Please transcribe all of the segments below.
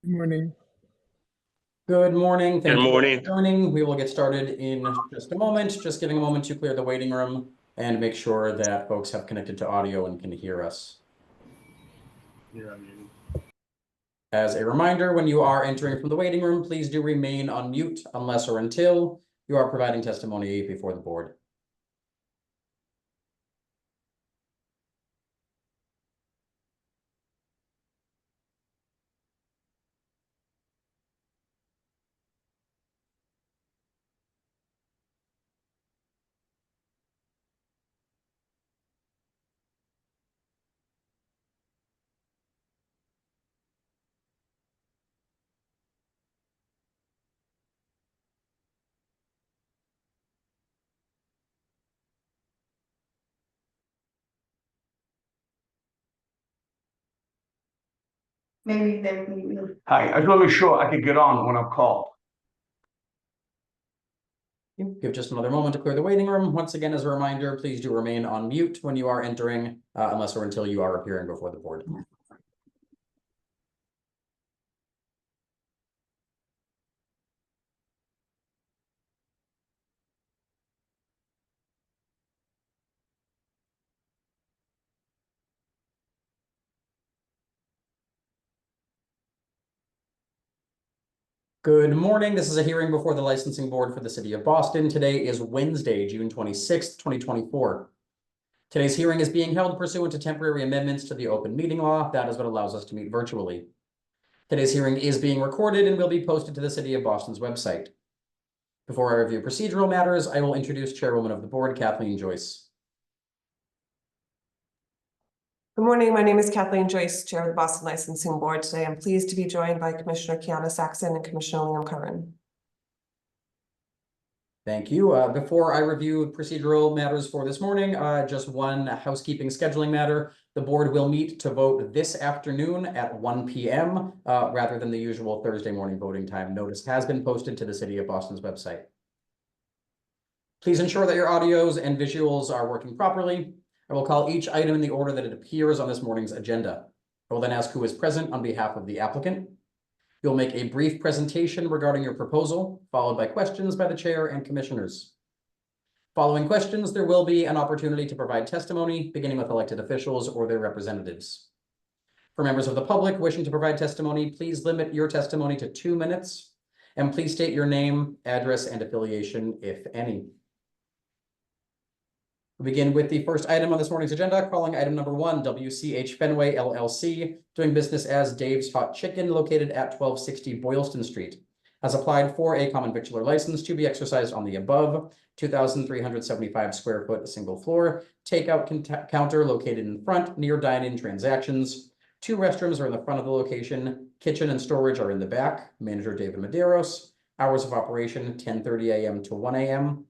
Good morning. Good morning. Good Thank you all morning. for joining. We will get started in just a moment. Just giving a moment to clear the waiting room and make sure that folks have connected to audio and can hear us. As a reminder, when you are entering from the waiting room, please do remain on mute unless or until you are providing testimony before the board. Maybe there will be. Hi, I just want to make sure I can get on when I'm called. Give just another moment to clear the waiting room. Once again, as a reminder, please do remain on mute when you are entering, unless or until you are appearing before the board. Good morning. This is a hearing before the licensing board for the city of Boston. Today is Wednesday, June 26th, 2024. Today's hearing is being held pursuant to temporary amendments to the open meeting law. That is what allows us to meet virtually. Today's hearing is being recorded and will be posted to the city of Boston's website. Before I review procedural matters, I will introduce Chairwoman of the board, Kathleen Joyce. Good morning. My name is Kathleen Joyce, Chair of the Boston Licensing Board. Today, I'm pleased to be joined by Commissioner Kiana Saxon and Commissioner Liam Curran. Thank you. Before I review procedural matters for this morning, just one housekeeping scheduling matter. The board will meet to vote this afternoon at 1 p.m. Rather than the usual Thursday morning voting time. Notice has been posted to the City of Boston's website. Please ensure that your audios and visuals are working properly. I will call each item in the order that it appears on this morning's agenda. I will then ask who is present on behalf of the applicant. You'll make a brief presentation regarding your proposal, followed by questions by the chair and commissioners. Following questions, there will be an opportunity to provide testimony, beginning with elected officials or their representatives. For members of the public wishing to provide testimony, please limit your testimony to 2 minutes, and please state your name, address, and affiliation, if any. We begin with the first item on this morning's agenda, calling item number 1, WCH Fenway LLC, doing business as Dave's Hot Chicken, located at 1260 Boylston Street, has applied for a common victular license to be exercised on the above 2,375 square foot single floor takeout counter located in front near dine-in transactions. 2 restrooms are in the front of the location. Kitchen and storage are in the back. Manager David Medeiros. Hours of operation 10:30 a.m. to 1 a.m.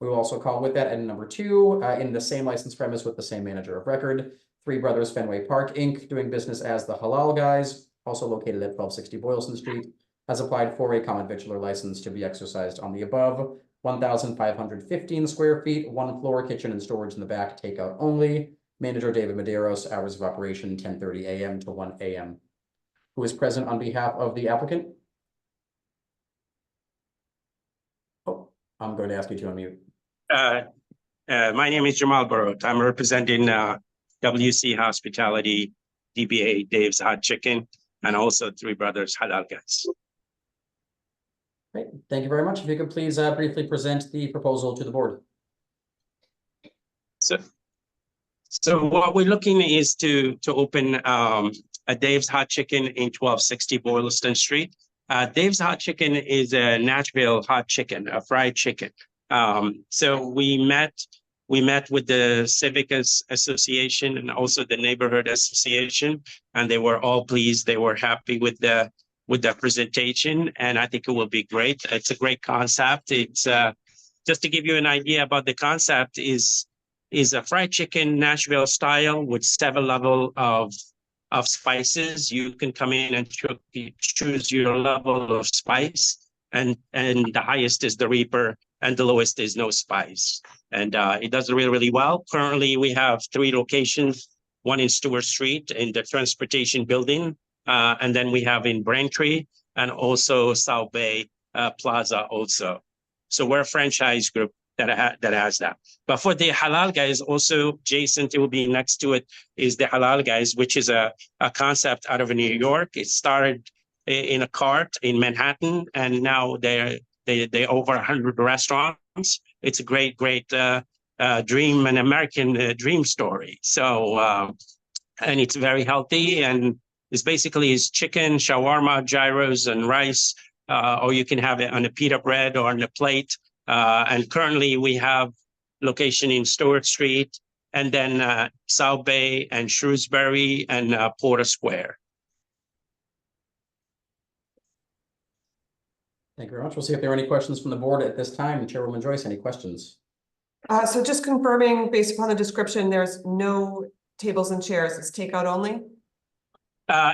We will also call with that item number 2 in the same license premise with the same manager of record. 3 Brothers Fenway Park, Inc., doing business as the Halal Guys, also located at 1260 Boylston Street, has applied for a common victular license to be exercised on the above 1,515 square feet, 1 floor, kitchen and storage in the back, takeout only. Manager David Medeiros, hours of operation 10:30 a.m. to 1 a.m. Who is present on behalf of the applicant? Oh, I'm going to ask you to unmute. My name is Jamal Barot. I'm representing WC Hospitality, DBA Dave's Hot Chicken, and also 3 Brothers Halal Guys. Great. Thank you very much. If you could please briefly present the proposal to the board. So what we're looking is to open a Dave's Hot Chicken in 1260 Boylston Street. Dave's Hot Chicken is a Nashville hot chicken, a fried chicken. So we met with the Civic Association and also the Neighborhood Association, and they were all pleased. They were happy with the presentation, and I think it will be great. It's a great concept. It's just to give you an idea about the concept is a fried chicken Nashville style with 7 levels of spices. You can come in and choose your level of spice, and the highest is the Reaper, and the lowest is no spice. And it does really, really well. Currently, we have 3 locations, one in Stewart Street in the Transportation Building, And then we have in Braintree and also South Bay Plaza also. So we're a franchise group that has that. But for the Halal Guys, also adjacent, it will be next to it is the Halal Guys, which is a concept out of New York. It started in a cart in Manhattan, and now they over 100 restaurants. It's a great dream, an American dream story. So and it's very healthy, and it's basically chicken, shawarma, gyros, and rice, or you can have it on a pita bread or on a plate. And currently we have location in Stewart Street, and then South Bay and Shrewsbury and Porter Square. Thank you very much. We'll see if there are any questions from the board at this time. Chairwoman Joyce, any questions? So just confirming, based upon the description, there's no tables and chairs, it's takeout only?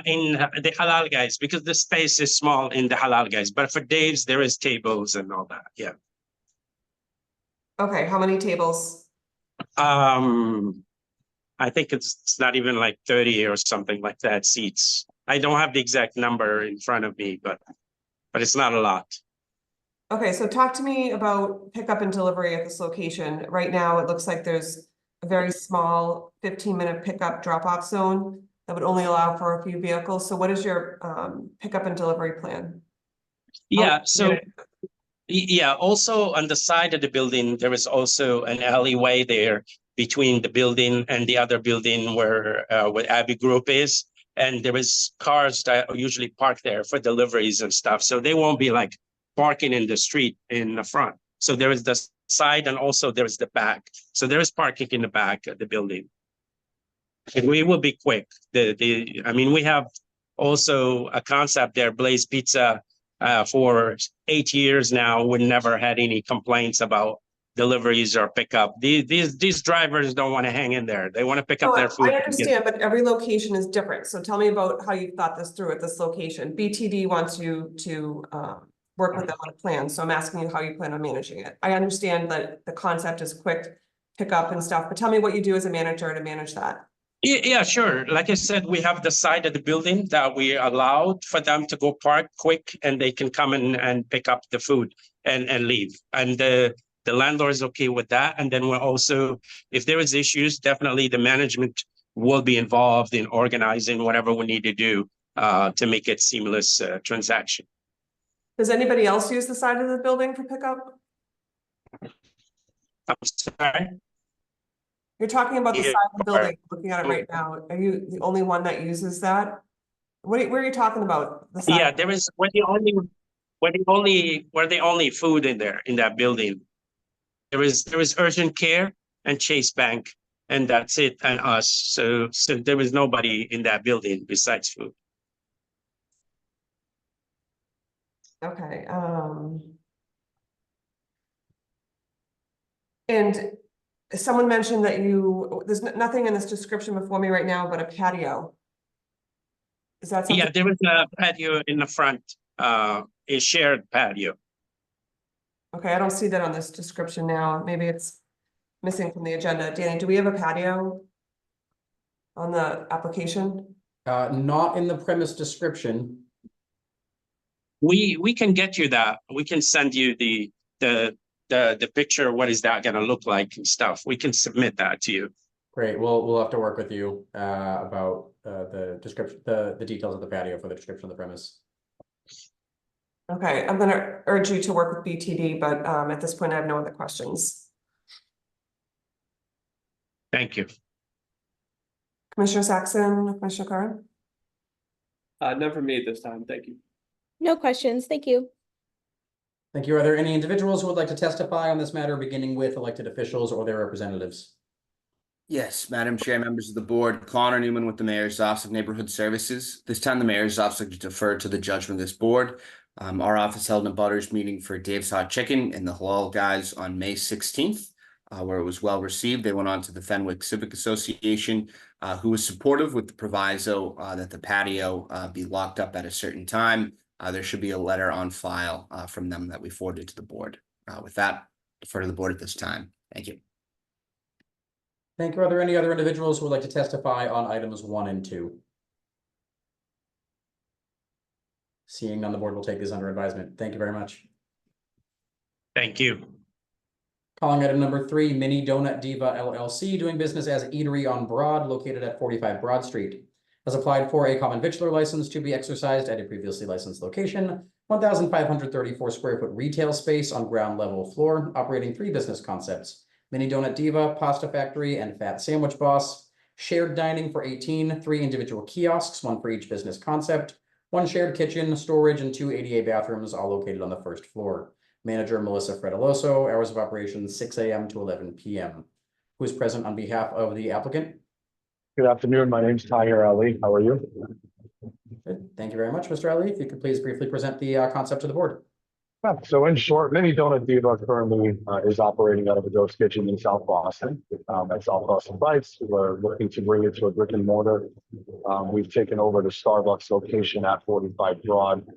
In the Halal Guys, because the space is small in the Halal Guys, but for Dave's, there is tables and all that, yeah. Okay, how many tables? I think it's not even like 30 or something like that seats. I don't have the exact number in front of me, but it's not a lot. Okay, so talk to me about pickup and delivery at this location. Right now, it looks like there's a very small 15-minute pickup drop-off zone that would only allow for a few vehicles. So what is your pickup and delivery plan? Yeah, so yeah, also on the side of the building, there is also an alleyway there between the building and the other building where Abbey Group is. And there is cars that are usually parked there for deliveries and stuff. So they won't be like parking in the street in the front. So there is the side and also there is the back. So there is parking in the back of the building. And we will be quick. I mean, we have also a concept there, Blaze Pizza, for 8 years now. We never had any complaints about deliveries or pickup. These drivers don't want to hang in there. They want to pick up their food. I understand, but every location is different. So tell me about how you thought this through at this location. BTD wants you to work with them on a plan. So I'm asking you how you plan on managing it. I understand that the concept is quick pickup and stuff, but tell me what you do as a manager to manage that. Yeah, sure. Like I said, we have the side of the building that we allowed for them to go park quick, and they can come in and pick up the food and leave. And the landlord is okay with that. And then we're also, if there is issues, definitely the management will be involved in organizing whatever we need to do to make it seamless transaction. Does anybody else use the side of the building for pickup? I'm sorry. You're talking about the Yeah. side of the building, looking at it right now. Are you the only one that uses that? Where are you talking about? The side? Yeah, there is. We're the only food in there in that building. There is urgent care and Chase Bank, and that's it, and us. So there is nobody in that building besides food. Okay, and someone mentioned that there's nothing in this description before me right now but a patio. Is that something? Yeah, there is a patio in the front, a shared patio. Okay, I don't see that on this description now. Maybe it's missing from the agenda. Danny, do we have a patio on the application? Not in the premise description. We can get you that. We can send you the picture. What is that going to look like and stuff? We can submit that to you. Great. We'll have to work with you about the description, the details of the patio for the description of the premise. Okay, I'm gonna urge you to work with BTD, but at this point I have no other questions. Thank you. Commissioner Saxon, Commissioner Curran? None for me at this time. Thank you. No questions. Thank you. Thank you. Are there any individuals who would like to testify on this matter, beginning with elected officials or their representatives? Yes, Madam Chair, members of the board, Connor Newman with the Mayor's Office of Neighborhood Services. This time, the Mayor's Office will defer to the judgment of this board. Our office held a butters meeting for Dave's Hot Chicken and the Halal Guys on May 16th, where it was well received. They went on to the Fenwick Civic Association, who was supportive with the proviso that the patio be locked up at a certain time. There should be a letter on file from them that we forwarded to the board. With that, defer to the board at this time. Thank you. Thank you. Are there any other individuals who would like to testify on items 1 and 2? Seeing none, the board will take this under advisement. Thank you very much. Thank you. Calling item number 3, Mini Donut Diva LLC, doing business as Eatery on Broad, located at 45 Broad Street. Has applied for a common victular license to be exercised at a previously licensed location, 1,534 square foot retail space on ground level floor, operating 3 business concepts: Mini Donut Diva, Pasta Factory, and Fat Sandwich Boss. Shared dining for 18, 3 individual kiosks, 1 for each business concept, 1 shared kitchen, storage, and 2 ADA bathrooms, all located on the first floor. Manager Melissa Fredoloso, hours of operation 6 a.m. to 11 p.m. Who is present on behalf of the applicant? Good afternoon. My name's Tahir Ali. How are you? Good. Thank you very much, Mr. Ali. If you could please briefly present the concept to the board. Yeah, so in short, Mini Donut Diva currently is operating out of a ghost kitchen in South Boston. At South Boston Bites, we're looking to bring it to a brick and mortar. We've taken over the Starbucks location at 45 Broad.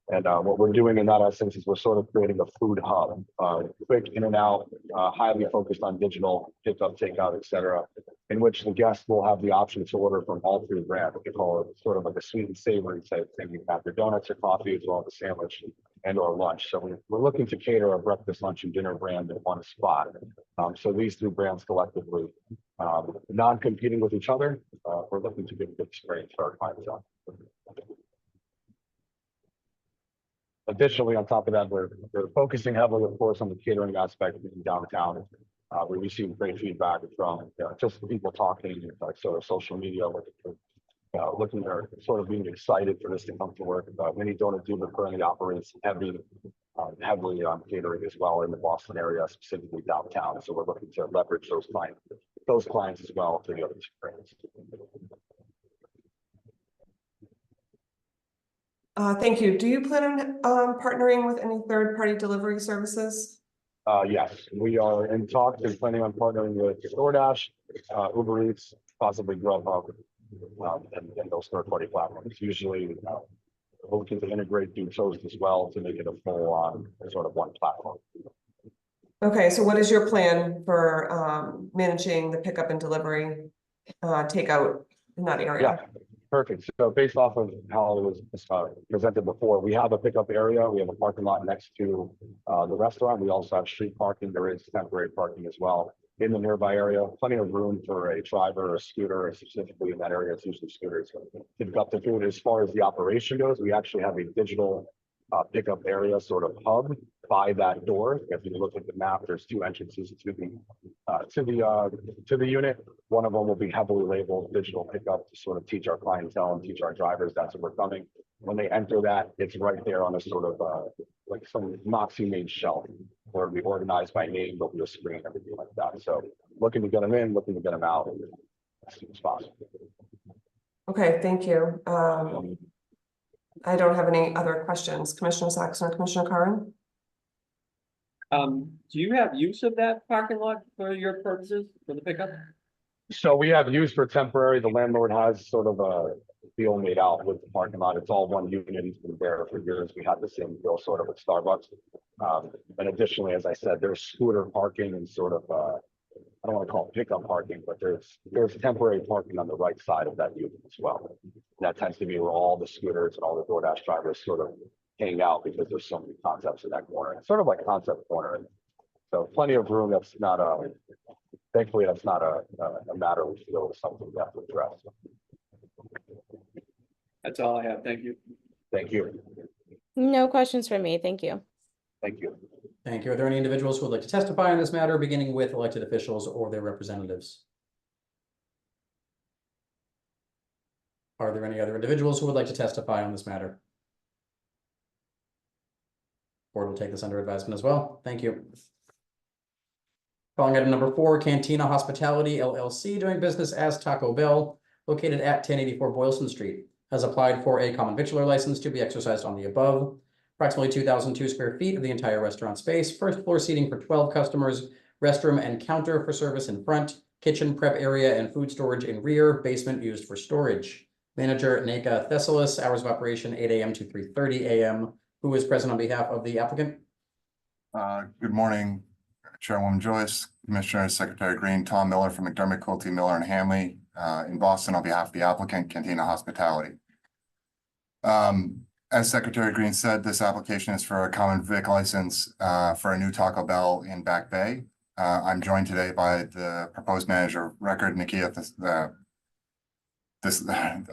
And what we're doing in that essence is we're sort of creating a food hub, quick in and out, highly focused on digital pickup, takeout, etc., in which the guest will have the option to order from all 3 brands. We call it sort of like a sweet and savory type thing. You have your donuts or coffee as well as a sandwich and or lunch. So we're looking to cater a breakfast, lunch, and dinner brand in one spot. So these 3 brands collectively, non-competing with each other, we're looking to give a good experience for our clientele. Additionally, on top of that, we're focusing heavily, of course, on the catering aspect in downtown. We received great feedback from just people talking, like sort of social media, looking or sort of being excited for this to come to work. Mini Donut Diva currently operates heavily on catering as well in the Boston area, specifically downtown. So we're looking to leverage those clients as well to the other experience. Thank you. Do you plan on partnering with any third-party delivery services? Yes, we are in talks and planning on partnering with DoorDash, Uber Eats, possibly Grubhub, and those third-party platforms. Usually, we're looking to integrate through Toast as well to make it a full-on sort of one platform. Okay, so what is your plan for managing the pickup and delivery takeout in that area? Yeah. Perfect. So based off of how it was presented before, we have a pickup area. We have a parking lot next to the restaurant. We also have street parking. There is temporary parking as well in the nearby area. Plenty of room for a driver or a scooter, specifically in that area. It's usually scooters to pick up the food. As far as the operation goes, we actually have a digital pickup area sort of hub by that door. If you look at the map, there's 2 entrances to the unit. One of them will be heavily labeled digital pickup to sort of teach our clientele and teach our drivers that's where we're coming. When they enter that, it's right there on a sort of like some Moxie made shelf where we organize by name, there'll be a screen, everything like that. So looking to get them in, looking to get them out as soon as possible. Okay, thank you. I don't have any other questions. Commissioner Saxon or Commissioner Curran? Do you have use of that parking lot for your purposes for the pickup? So we have use for temporary. The landlord has sort of a deal made out with the parking lot. It's all one unit. He's been there for years. We had the same deal sort of with Starbucks. And additionally, as I said, there's scooter parking and sort of I don't want to call it pickup parking, but there's temporary parking on the right side of that unit as well. And that tends to be where all the scooters and all the DoorDash drivers sort of hang out because there's so many concepts in that corner. It's sort of like concept corner. So plenty of room. That's not thankfully that's not a matter we feel is something we have to address. That's all I have. Thank you. Thank you. No questions from me. Thank you. Thank you. Thank you. Are there any individuals who would like to testify on this matter, beginning with elected officials or their representatives? Are there any other individuals who would like to testify on this matter? Board will take this under advisement as well. Thank you. Calling item number 4, Cantina Hospitality LLC, doing business as Taco Bell, located at 1084 Boylston Street, has applied for a common victular license to be exercised on the above. Approximately 2,002 square feet of the entire restaurant space, first floor seating for 12 customers, restroom and counter for service in front, kitchen prep area and food storage in rear, basement used for storage. Manager Naka Thessalis, hours of operation 8 a.m. to 3:30 a.m. Who is present on behalf of the applicant? Good morning, Chairwoman Joyce, Commissioner Secretary Green, Tom Miller from McDermott, Quilty, Miller and Hanley in Boston on behalf of the applicant, Cantina Hospitality. As Secretary Green said, this application is for a common vic license for a new Taco Bell in Back Bay. I'm joined today by the proposed manager of record, Nikia.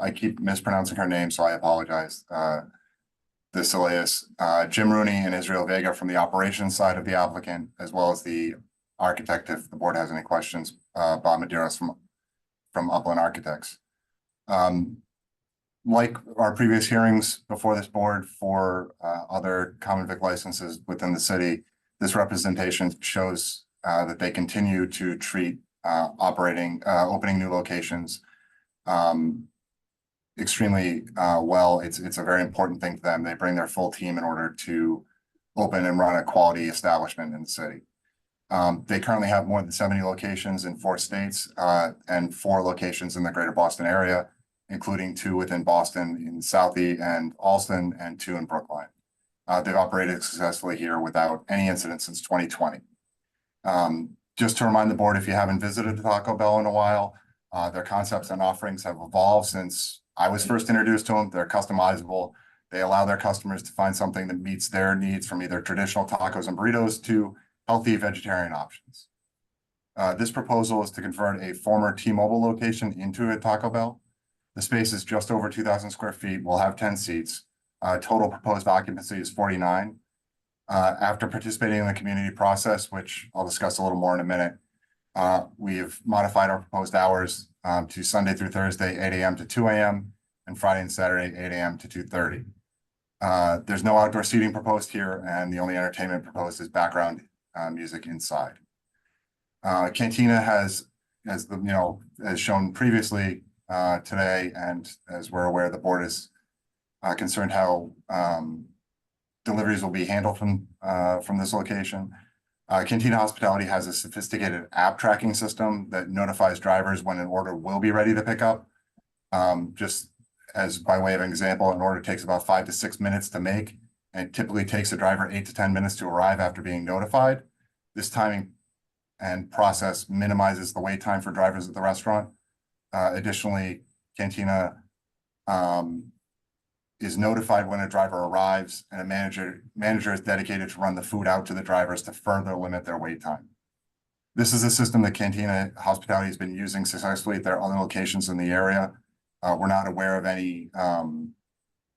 I keep mispronouncing her name, so I apologize. Jim Rooney and Israel Vega from the operations side of the applicant, as well as the architect, if the board has any questions, Bob Medeiros from Upland Architects. Like our previous hearings before this board for other common vic licenses within the city, this representation shows that they continue to treat opening new locations extremely well. It's a very important thing to them. They bring their full team in order to open and run a quality establishment in the city. They currently have more than 70 locations in 4 states and 4 locations in the greater Boston area, including 2 within Boston in Southie and Allston and 2 in Brookline. They've operated successfully here without any incidents since 2020. Just to remind the board, if you haven't visited the Taco Bell in a while, their concepts and offerings have evolved since I was first introduced to them. They're customizable. They allow their customers to find something that meets their needs, from either traditional tacos and burritos to healthy vegetarian options. This proposal is to convert a former T-Mobile location into a Taco Bell. The space is just over 2,000 square feet. We'll have 10 seats. Total proposed occupancy is 49. After participating in the community process, which I'll discuss a little more in a minute, we've modified our proposed hours to Sunday through Thursday, 8 a.m. to 2 a.m. and Friday and Saturday, 8 a.m. to 2:30. There's no outdoor seating proposed here, and the only entertainment proposed is background music inside. Cantina has shown previously today, and as we're aware, the board is concerned how deliveries will be handled from this location. Cantina Hospitality has a sophisticated app tracking system that notifies drivers when an order will be ready to pick up. Just as by way of an example, an order takes about 5 to 6 minutes to make, and typically takes a driver 8 to 10 minutes to arrive after being notified. This timing and process minimizes the wait time for drivers at the restaurant. Additionally, Cantina is notified when a driver arrives, and a manager is dedicated to run the food out to the drivers to further limit their wait time. This is a system that Cantina Hospitality has been using successfully at their other locations in the area. We're not aware of any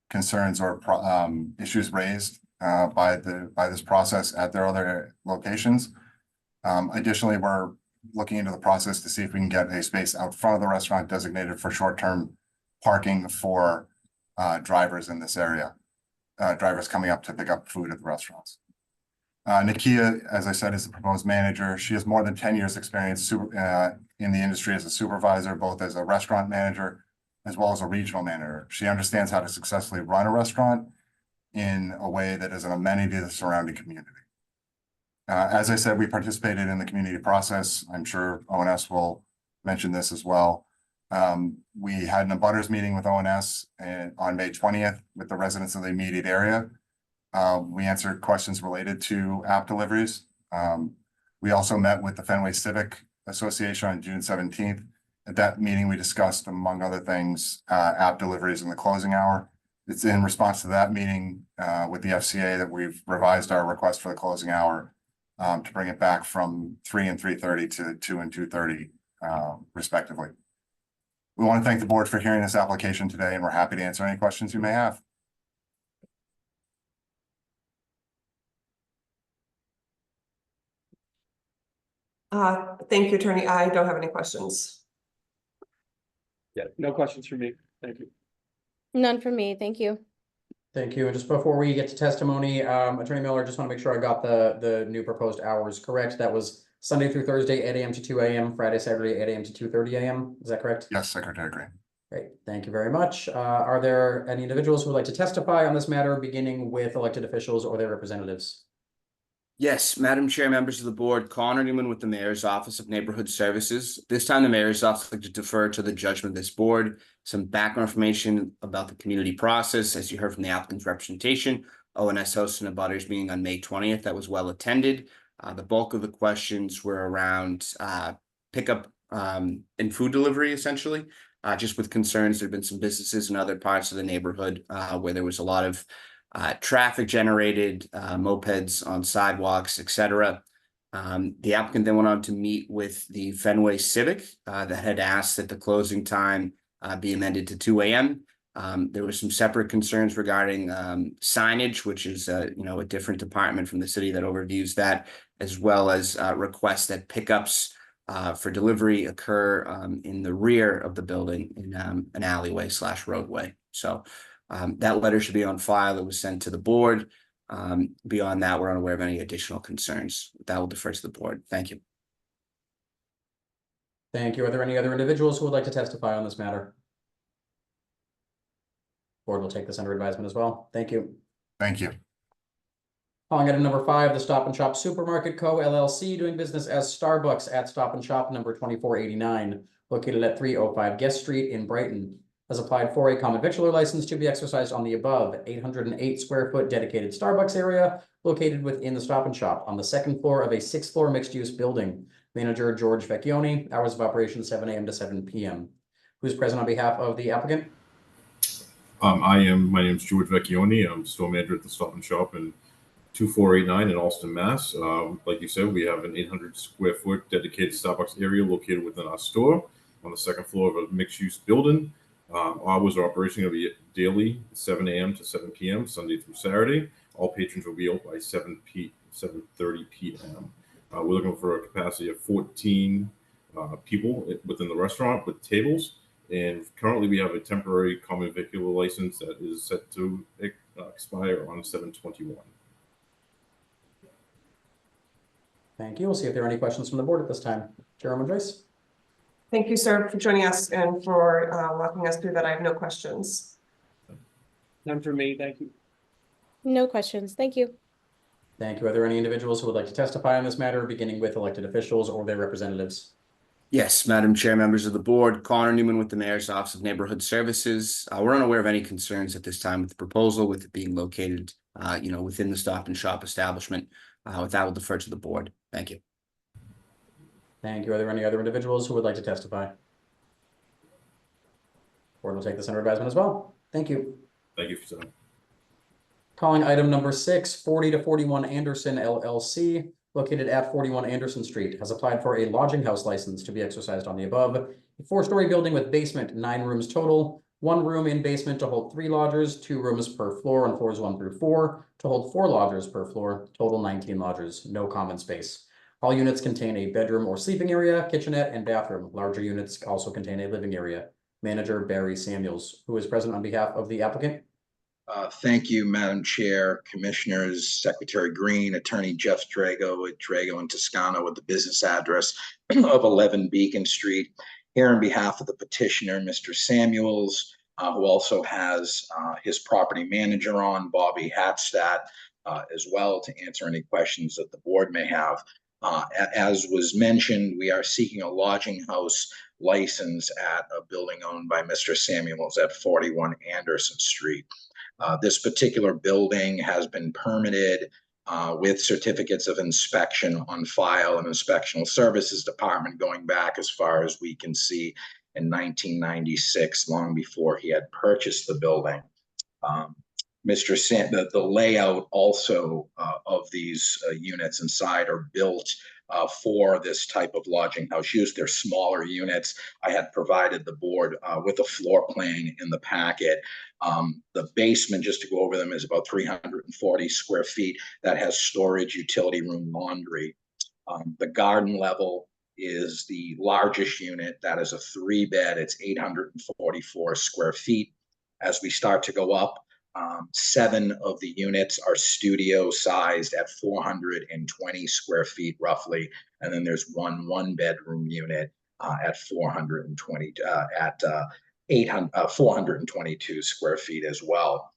concerns or issues raised by this process at their other locations. Additionally, we're looking into the process to see if we can get a space out front of the restaurant designated for short-term parking for drivers in this area, drivers coming up to pick up food at the restaurants. Nikia, as I said, is the proposed manager. She has more than 10 years experience in the industry as a supervisor, both as a restaurant manager as well as a regional manager. She understands how to successfully run a restaurant in a way that is an amenity to the surrounding community. As I said, we participated in the community process. I'm sure ONS will mention this as well. We had an abutters meeting with ONS on May 20th with the residents of the immediate area. We answered questions related to app deliveries. We also met with the Fenway Civic Association on June 17th. At that meeting, we discussed, among other things, app deliveries in the closing hour. It's in response to that meeting with the FCA that we've revised our request for the closing hour to bring it back from 3 and 3:30 to 2 and 2:30 respectively. We want to thank the board for hearing this application today, and we're happy to answer any questions you may have. Thank you, Attorney. I don't have any questions. Yeah, no questions for me. Thank you. None for me, thank you. Thank you. And just before we get to testimony, Attorney Miller, just want to make sure I got the new proposed hours correct. That was Sunday through Thursday, 8 a.m. to 2 a.m., Friday, Saturday, 8 a.m. to 2:30 a.m. Is that correct? Yes, Secretary Green. Great, thank you very much. Are there any individuals who would like to testify on this matter, beginning with elected officials or their representatives? Yes, Madam Chair, members of the board, Connor Newman with the Mayor's Office of Neighborhood Services. This time, the Mayor's Office would like to defer to the judgment of this board. Some background information about the community process. As you heard from the applicant's representation, ONS hosted an abutters meeting on May 20th that was well attended. The bulk of the questions were around pickup and food delivery, essentially. just with concerns. There've been some businesses in other parts of the neighborhood where there was a lot of traffic generated, mopeds on sidewalks, etc. The applicant then went on to meet with the Fenway Civic that had asked that the closing time be amended to 2 a.m. There were some separate concerns regarding signage, which is a different department from the city that overviews that, as well as requests that pickups for delivery occur in the rear of the building in an alleyway / roadway. So that letter should be on file. It was sent to the board. Beyond that, we're unaware of any additional concerns. That will defer to the board. Thank you. Thank you. Are there any other individuals who would like to testify on this matter? Board will take this under advisement as well. Thank you. Thank you. Calling item number 5, the Stop and Shop Supermarket Co. LLC, doing business as Starbucks at Stop and Shop number 2489, located at 305 Guest Street in Brighton, has applied for a common victualler license to be exercised on the above 808 square foot dedicated Starbucks area located within the Stop and Shop on the 2nd floor of a 6th-floor mixed-use building. Manager George Vecchione, hours of operation 7 a.m. to 7 p.m. Who's present on behalf of the applicant? My name is George Vecchione. I'm store manager at the Stop and Shop in 2489 in Alston, Mass. Like you said, we have an 800 square foot dedicated Starbucks area located within our store on the 2nd floor of a mixed use building. Hours of operation will be daily, 7 a.m. to 7 p.m., Sunday through Saturday. All patrons will be open by 7:30 p.m. We're looking for a capacity of 14 people within the restaurant with tables. And currently we have a temporary common vicular license that is set to expire on 7/21. Thank you. We'll see if there are any questions from the board at this time. Chairwoman Joyce. Thank you, sir, for joining us and for walking us through that. I have no questions. None for me, thank you. No questions. Thank you. Thank you. Are there any individuals who would like to testify on this matter, beginning with elected officials or their representatives? Yes, Madam Chair, members of the board, Connor Newman with the Mayor's Office of Neighborhood Services. We're unaware of any concerns at this time with the proposal, with it being located, within the Stop and Shop establishment. With that, we'll defer to the board. Thank you. Thank you. Are there any other individuals who would like to testify? Board will take this under advisement as well. Thank you. Thank you for saying. Calling item number 6, 40 to 41 Anderson LLC, located at 41 Anderson Street, has applied for a lodging house license to be exercised on the above. A 4-story building with basement, 9 rooms total, 1 room in basement to hold 3 lodgers, 2 rooms per floor on floors 1 through 4 to hold 4 lodgers per floor, total 19 lodgers, no common space. All units contain a bedroom or sleeping area, kitchenette, and bathroom. Larger units also contain a living area. Manager Barry Samuels, who is present on behalf of the applicant. Thank you, Madam Chair, Commissioners, Secretary Green, Attorney Jeff Drago at Drago and Toscano with the business address of 11 Beacon Street. Here on behalf of the petitioner, Mr. Samuels, who also has his property manager on, Bobby Hatstadt, as well, to answer any questions that the board may have. As was mentioned, we are seeking a lodging house license at a building owned by Mr. Samuels at 41 Anderson Street. This particular building has been permitted with certificates of inspection on file and Inspectional Services Department going back as far as we can see in 1996, long before he had purchased the building. The layout also of these units inside are built for this type of lodging house use. They're smaller units. I had provided the board with a floor plan in the packet. The basement, just to go over them, is about 340 square feet. That has storage, utility room, laundry. The garden level is the largest unit. That is a 3-bed. It's 844 square feet. As we start to go up, 7 of the units are studio sized at 420 square feet roughly, and then there's one bedroom unit at 422 square feet as well.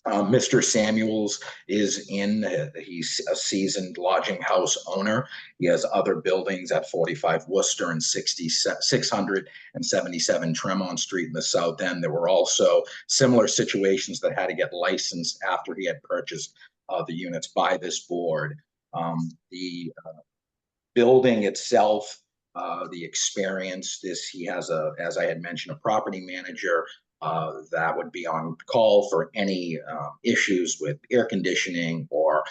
Mr. Samuels is he's a seasoned lodging house owner. He has other buildings at 45 Worcester and 677 Tremont Street in the South End. There were also similar situations that had to get licensed after he had purchased the units by this board. The building itself the experience. He has as I had mentioned, a property manager that would be on call for any issues with air conditioning or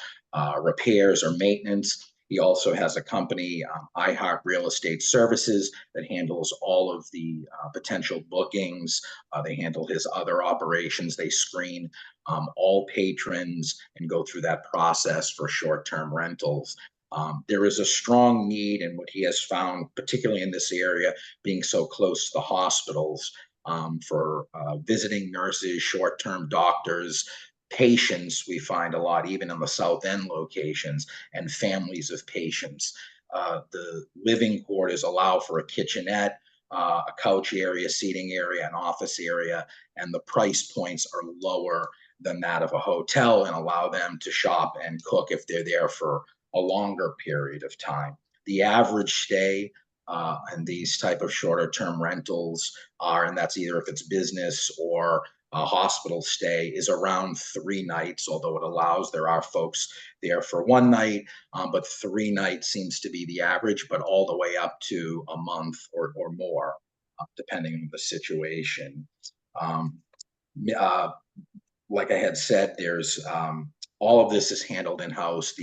repairs or maintenance. He also has a company, iHeart Real Estate Services, that handles all of the potential bookings. They handle his other operations. They screen all patrons and go through that process for short-term rentals. There is a strong need, and what he has found, particularly in this area, being so close to the hospitals, for visiting nurses, short-term doctors, patients. We find a lot, even in the South End locations, and families of patients. The living quarters allow for a kitchenette, a couch area, seating area, an office area, and the price points are lower than that of a hotel and allow them to shop and cook if they're there for a longer period of time. The average stay in these type of shorter term rentals are, and that's either if it's business or a hospital stay, is around 3 nights, although it allows, there are folks there for 1 night, but 3 nights seems to be the average, but all the way up to a month or more, depending on the situation. Like I had said, there's all of this is handled in-house.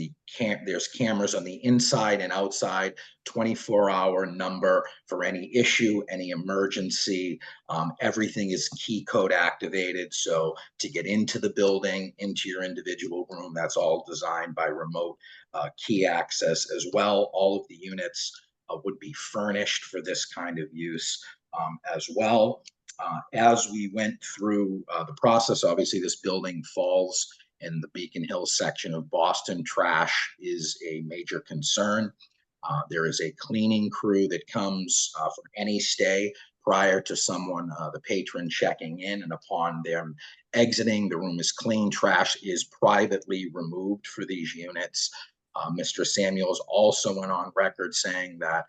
There's cameras on the inside and outside, 24-hour number for any issue, any emergency. Everything is key code activated. So to get into the building, into your individual room, that's all designed by remote key access as well. All of the units would be furnished for this kind of use as well. As we went through the process, obviously this building falls in the Beacon Hill section of Boston. Trash is a major concern. There is a cleaning crew that comes for any stay prior to someone, the patron, checking in, and upon them exiting, the room is clean. Trash is privately removed for these units. Mr. Samuels also went on record saying that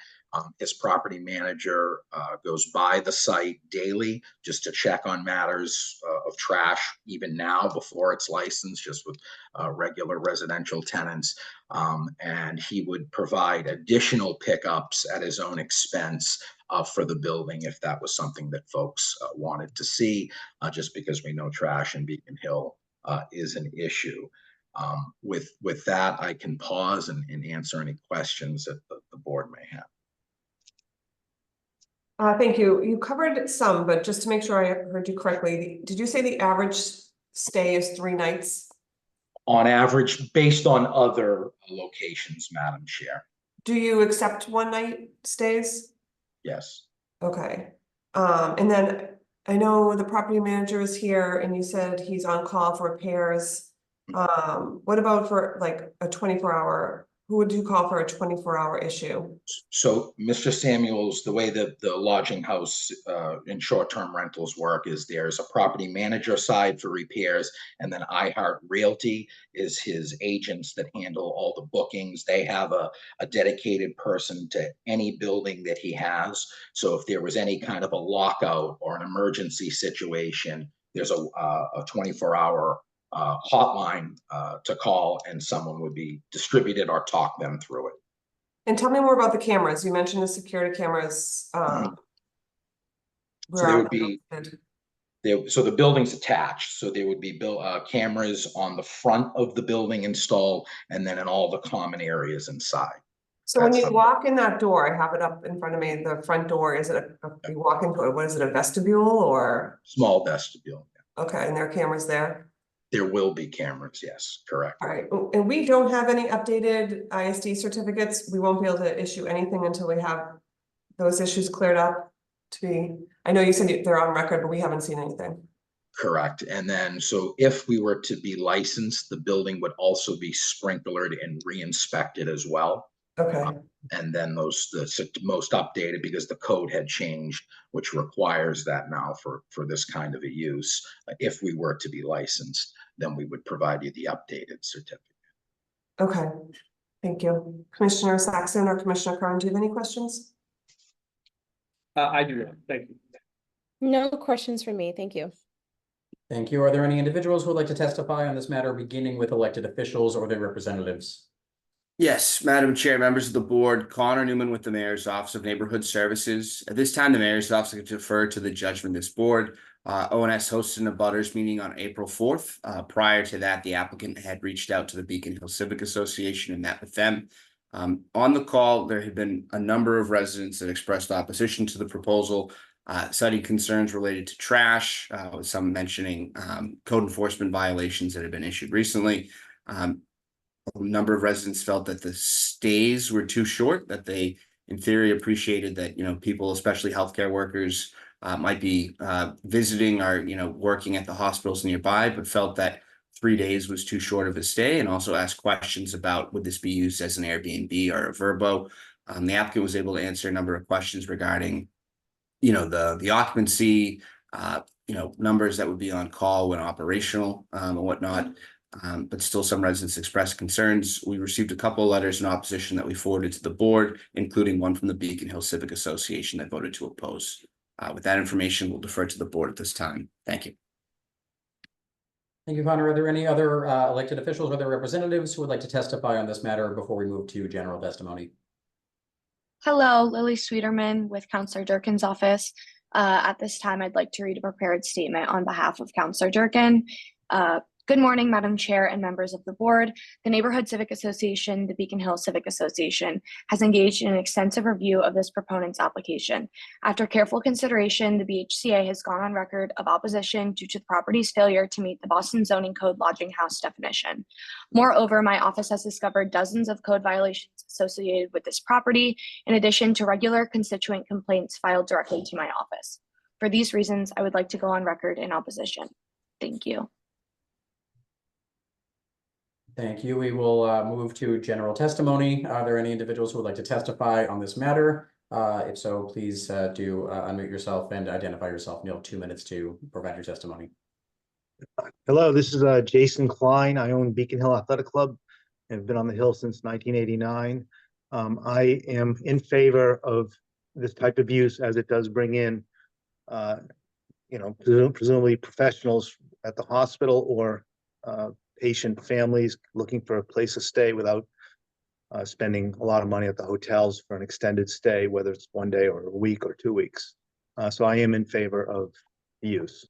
his property manager goes by the site daily just to check on matters of trash, even now before it's licensed, just with regular residential tenants. And he would provide additional pickups at his own expense for the building if that was something that folks wanted to see, just because we know trash in Beacon Hill is an issue. With that, I can pause and answer any questions that the board may have. Thank you. You covered some, but just to make sure I heard you correctly, did you say the average stay is 3 nights? On average, based on other locations, Madam Chair. Do you accept 1 night stays? Yes. Okay. And then I know the property manager is here and you said he's on call for repairs. What about for like a 24-hour? Who would you call for a 24-hour issue? So Mr. Samuels, the way that the lodging house and short-term rentals work is there's a property manager side for repairs, and then iHeart Realty is his agents that handle all the bookings. They have a dedicated person to any building that he has. So if there was any kind of a lockout or an emergency situation, there's a 24-hour hotline to call, and someone would be distributed or talk them through it. And tell me more about the cameras. You mentioned the security cameras. So there would be, so the building's attached. So there would be cameras on the front of the building installed, and then in all the common areas inside. So when you walk in that door, I have it up in front of me, the front door, is it you walk into it, what is it, a vestibule or? Small vestibule. Okay, and there are cameras there? There will be cameras, yes, correct. All right, and we don't have any updated ISD certificates. We won't be able to issue anything until we have those issues cleared up I know you said they're on record, but we haven't seen anything. Correct. And then, so if we were to be licensed, the building would also be sprinklered and re-inspected as well. Okay. And then the most updated, because the code had changed, which requires that now for this kind of a use. If we were to be licensed, then we would provide you the updated certificate. Okay, thank you. Commissioner Saxon or Commissioner Kern, do you have any questions? I do, thank you. No questions from me. Thank you. Thank you. Are there any individuals who would like to testify on this matter, beginning with elected officials or their representatives? Yes, Madam Chair, members of the board, Connor Newman with the Mayor's Office of Neighborhood Services. At this time, the Mayor's Office will defer to the judgment of this board. ONS hosted a butters meeting on April 4th. Prior to that, the applicant had reached out to the Beacon Hill Civic Association and met with them. On the call, there had been a number of residents that expressed opposition to the proposal, citing concerns related to trash, with some mentioning code enforcement violations that had been issued recently. A number of residents felt that the stays were too short, that they in theory appreciated that, people, especially healthcare workers, might be visiting or, working at the hospitals nearby, but felt that 3 days was too short of a stay, and also asked questions about would this be used as an Airbnb or a Verbo. The applicant was able to answer a number of questions regarding, the occupancy, numbers that would be on call when operational, and whatnot. But still some residents expressed concerns. We received a couple of letters in opposition that we forwarded to the board, including one from the Beacon Hill Civic Association that voted to oppose. With that information, we'll defer to the board at this time. Thank you. Thank you, Connor. Are there any other elected officials or their representatives who would like to testify on this matter before we move to general testimony? Hello, Lily Sweeterman with Counselor Durkin's office. At this time, I'd like to read a prepared statement on behalf of Counselor Durkin. Good morning, Madam Chair and members of the board. The Neighborhood Civic Association, the Beacon Hill Civic Association, has engaged in an extensive review of this proponent's application. After careful consideration, the BHCA has gone on record of opposition due to the property's failure to meet the Boston Zoning Code lodging house definition. Moreover, my office has discovered dozens of code violations associated with this property, in addition to regular constituent complaints filed directly to my office. For these reasons, I would like to go on record in opposition. Thank you. Thank you. We will move to general testimony. Are there any individuals who would like to testify on this matter? If so, please do unmute yourself and identify yourself. You'll have 2 minutes to provide your testimony. Hello, this is Jason Klein. I own Beacon Hill Athletic Club and have been on the Hill since 1989. I am in favor of this type of use as it does bring in, presumably professionals at the hospital or patient families looking for a place to stay without spending a lot of money at the hotels for an extended stay, whether it's 1 day or a week or 2 weeks. So I am in favor of the use.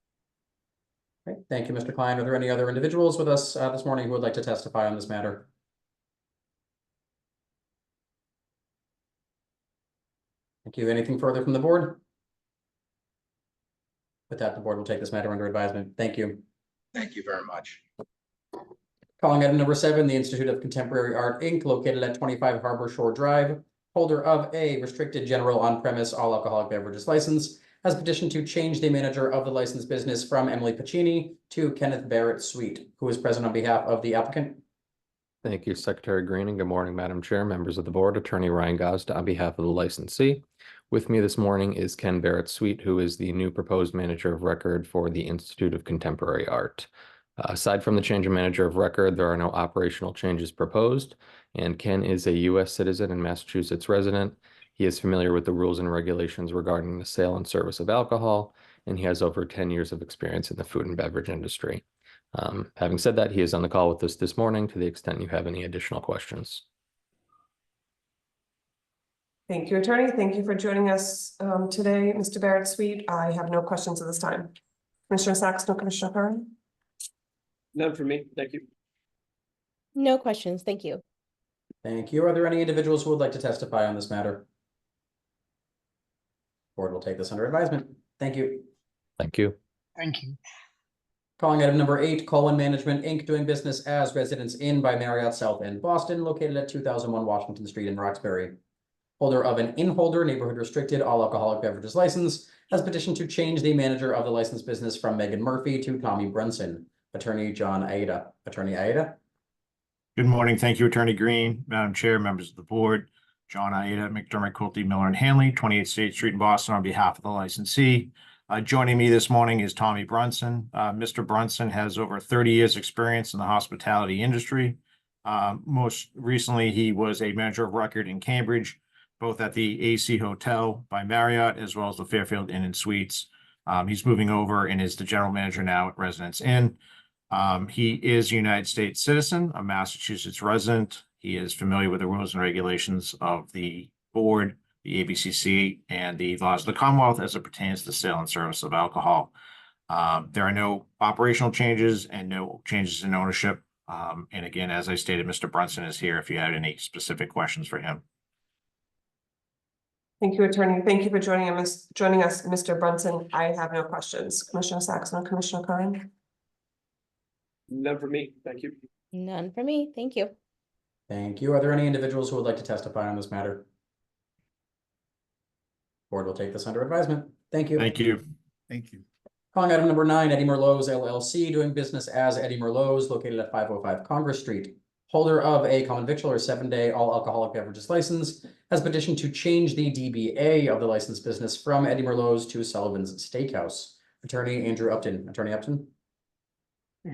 Okay, thank you, Mr. Klein. Are there any other individuals with us this morning who would like to testify on this matter? Thank you. Anything further from the board? With that, the board will take this matter under advisement. Thank you. Thank you very much. Calling item number 7, the Institute of Contemporary Art, Inc., located at 25 Harbor Shore Drive, holder of a restricted general on-premise all alcoholic beverages license, has petitioned to change the manager of the licensed business from Emily Pacini to Kenneth Barrett Sweet, who is present on behalf of the applicant. Thank you, Secretary Green, and good morning, Madam Chair, members of the board. Attorney Ryan Gosda on behalf of the licensee. With me this morning is Ken Barrett Sweet, who is the new proposed manager of record for the Institute of Contemporary Art. Aside from the change of manager of record, there are no operational changes proposed, and Ken is a U.S. citizen and Massachusetts resident. He is familiar with the rules and regulations regarding the sale and service of alcohol, and he has over 10 years of experience in the food and beverage industry. Having said that, he is on the call with us this morning to the extent you have any additional questions. Thank you, attorney. Thank you for joining us today, Mr. Barrett Sweet. I have no questions at this time. Commissioner Sacks, no Commissioner Curran? None for me. Thank you. No questions. Thank you. Thank you. Are there any individuals who would like to testify on this matter? Board will take this under advisement. Thank you. Thank you. Thank you. Calling item number 8, Colin Management, Inc., doing business as Residence Inn by Marriott South End, Boston, located at 2001 Washington Street in Roxbury. Holder of an inn holder neighborhood restricted all alcoholic beverages license, has petitioned to change the manager of the licensed business from Megan Murphy to Tommy Brunson. Attorney John Aida. Attorney Aida. Good morning. Thank you, Attorney Green, Madam Chair, members of the board. John Aida, McDermott, Quilty, Miller, and Hanley, 28 State Street in Boston, on behalf of the licensee. Joining me this morning is Tommy Brunson. Mr. Brunson has over 30 years experience in the hospitality industry. Most recently, he was a manager of record in Cambridge, both at the AC Hotel by Marriott, as well as the Fairfield Inn and Suites. He's moving over and is the general manager now at Residence Inn. He is a United States citizen, a Massachusetts resident, He is familiar with the rules and regulations of the board, the ABCC, and the laws of the Commonwealth as it pertains to the sale and service of alcohol. There are no operational changes and no changes in ownership. And again, as I stated, Mr. Brunson is here if you had any specific questions for him. Thank you, attorney. Thank you for joining us, Mr. Brunson. I have no questions. Commissioner Saxon, Commissioner Curran? None for me, thank you. None for me. Thank you. Thank you. Are there any individuals who would like to testify on this matter? Board will take this under advisement. Thank you. Thank you. Thank you. Calling item number 9, Eddie Merlot's LLC, doing business as Eddie Merlot's, located at 505 Congress Street. Holder of a common victular 7-day all alcoholic beverages license has petitioned to change the DBA of the licensed business from Eddie Merlot's to Sullivan's Steakhouse. Attorney Andrew Upton. Attorney Upton.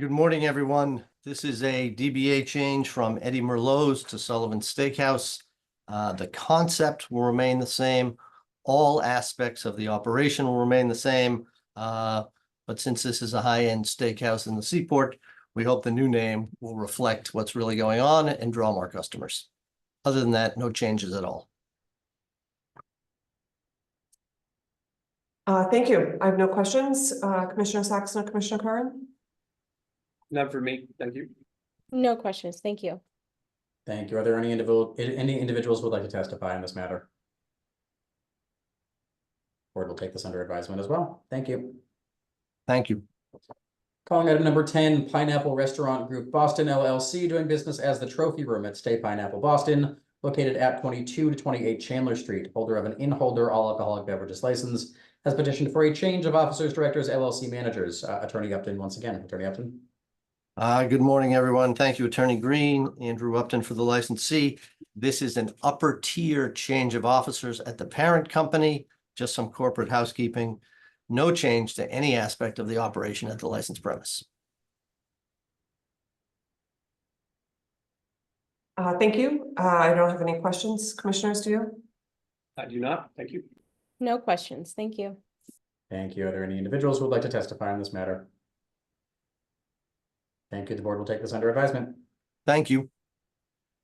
Good morning, everyone. This is a DBA change from Eddie Merlot's to Sullivan's Steakhouse. The concept will remain the same. All aspects of the operation will remain the same. But since this is a high-end steakhouse in the Seaport, we hope the new name will reflect what's really going on and draw more customers. Other than that, no changes at all. Thank you. I have no questions. Commissioner Saxon or Commissioner Curran? None for me, thank you. No questions. Thank you. Thank you. Are there any individuals who would like to testify on this matter? Board will take this under advisement as well. Thank you. Thank you. Calling item number 10, Pineapple Restaurant Group Boston LLC, doing business as the Trophy Room at Stay Pineapple Boston, located at 22 to 28 Chandler Street. Holder of an in-holder all alcoholic beverages license has petitioned for a change of officers, directors, LLC managers. Attorney Upton, once again. Attorney Upton. Good morning, everyone. Thank you, Attorney Green, Andrew Upton for the licensee. This is an upper tier change of officers at the parent company, just some corporate housekeeping. No change to any aspect of the operation at the licensed premise. Thank you. I don't have any questions. Commissioners, do you? I do not, thank you. No questions. Thank you. Thank you. Are there any individuals who would like to testify on this matter? Thank you. The board will take this under advisement. Thank you.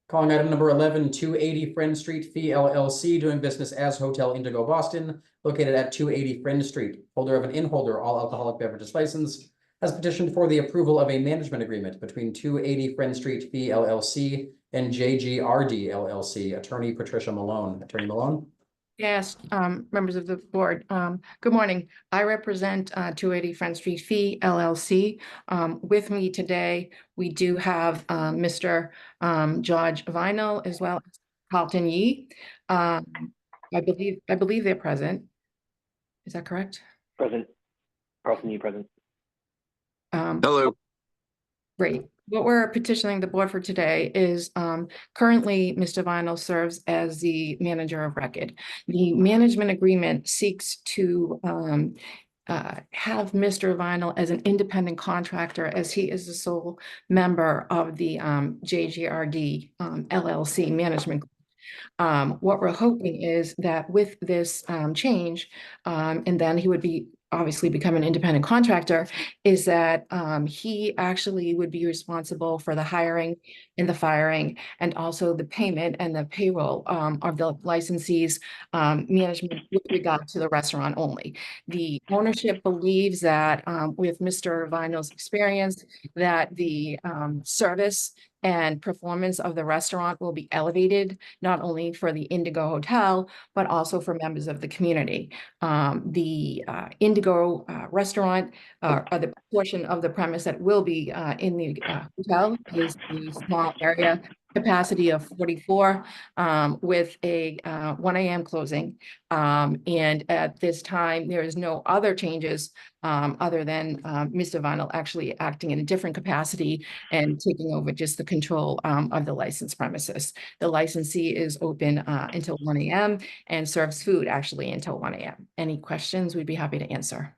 Calling item number 11, 280 Friend Street Fee LLC, doing business as Hotel Indigo Boston, located at 280 Friend Street. Holder of an in-holder all alcoholic beverages license has petitioned for the approval of a management agreement between 280 Friend Street Fee LLC and JGRD LLC. Attorney Patricia Malone. Attorney Malone. Yes, members of the board, good morning. I represent 280 Front Street Fee LLC. With me today, we do have Mr. George Vinyl as well as Carlton Yee. I believe they're present. Is that correct? Present. Carlton Yee present. Hello. Great. What we're petitioning the board for today is currently Mr. Vinyl serves as the manager of record. The management agreement seeks to have Mr. Vinyl as an independent contractor as he is the sole member of the JGRD LLC management. What we're hoping is that with this change, and then he would be obviously become an independent contractor, is that he actually would be responsible for the hiring and the firing and also the payment and the payroll of the licensees management with regard to the restaurant only. The ownership believes that with Mr. Vinyl's experience that the service and performance of the restaurant will be elevated, not only for the Indigo Hotel, but also for members of the community. The Indigo restaurant, or the portion of the premise that will be in the hotel is the small area capacity of 44 with a 1 a.m. closing. And at this time, there is no other changes other than Mr. Vinyl actually acting in a different capacity and taking over just the control of the licensed premises. The licensee is open until 1 a.m. and serves food actually until 1 a.m. Any questions? We'd be happy to answer.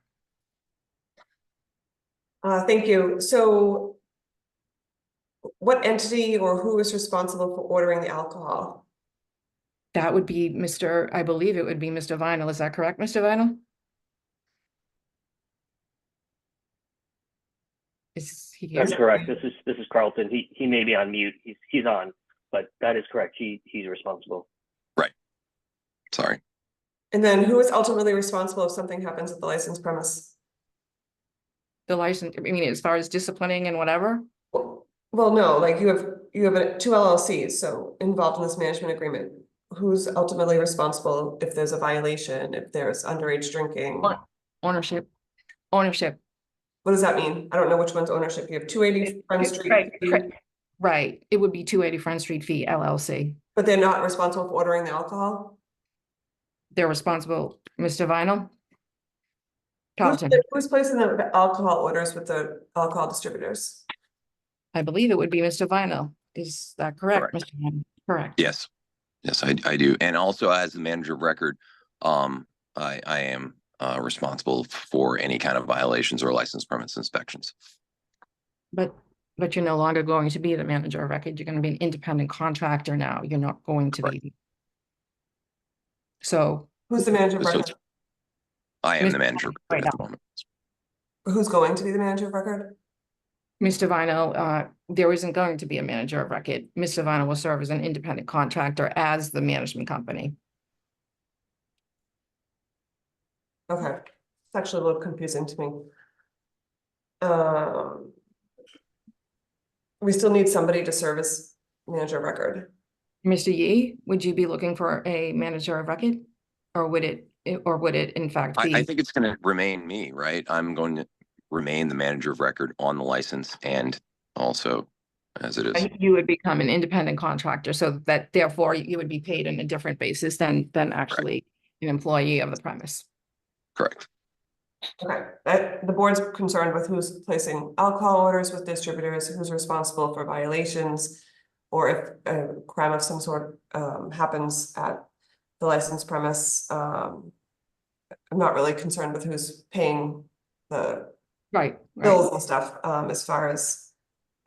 Thank you. So what entity or who is responsible for ordering the alcohol? That would be I believe it would be Mr. Vinyl. Is that correct, Mr. Vinyl? That's correct. This is Carlton. He may be on mute. He's on. but that is correct. He's responsible. Sorry. And then who is ultimately responsible if something happens at the licensed premise? The license, I mean, as far as disciplining and whatever, Well, no, like you have two LLCs, so involved in this management agreement. Who's ultimately responsible if there's a violation, if there's underage drinking? ownership. What does that mean? I don't know which one's ownership. You have 280 Front Street, Right, it would be 280 Front Street Fee LLC. but they're not responsible for ordering the alcohol? They're responsible, Mr. Vinyl? Who's, Carlton, who's placing the alcohol orders with the alcohol distributors? I believe it would be Mr. Vinyl. Is that correct, Mr. Vinyl? Correct. Yes, yes, I do. And also as the manager of record, I am responsible for any kind of violations or license permits inspections. But you're no longer going to be the manager of record. You're going to be an independent contractor now. You're not going to be. So. Who's the manager of record? I am the manager of record at the moment. Who's going to be the manager of record? Mr. Vinyl, there isn't going to be a manager of record. Mr. Vinyl will serve as an independent contractor as the management company. Okay, it's actually a little confusing to me. We still need somebody to serve as manager of record. Mr. Yee, would you be looking for a manager of record? Or would it in fact be? I think it's going to remain me, right? I'm going to remain the manager of record on the license and also as it is. You would become an independent contractor, so that therefore you would be paid on a different basis than actually an employee of the premise. Correct. Okay, the board's concerned with who's placing alcohol orders with distributors, who's responsible for violations, or if a crime of some sort happens at the licensed premise. I'm not really concerned with who's paying the bills and stuff as far as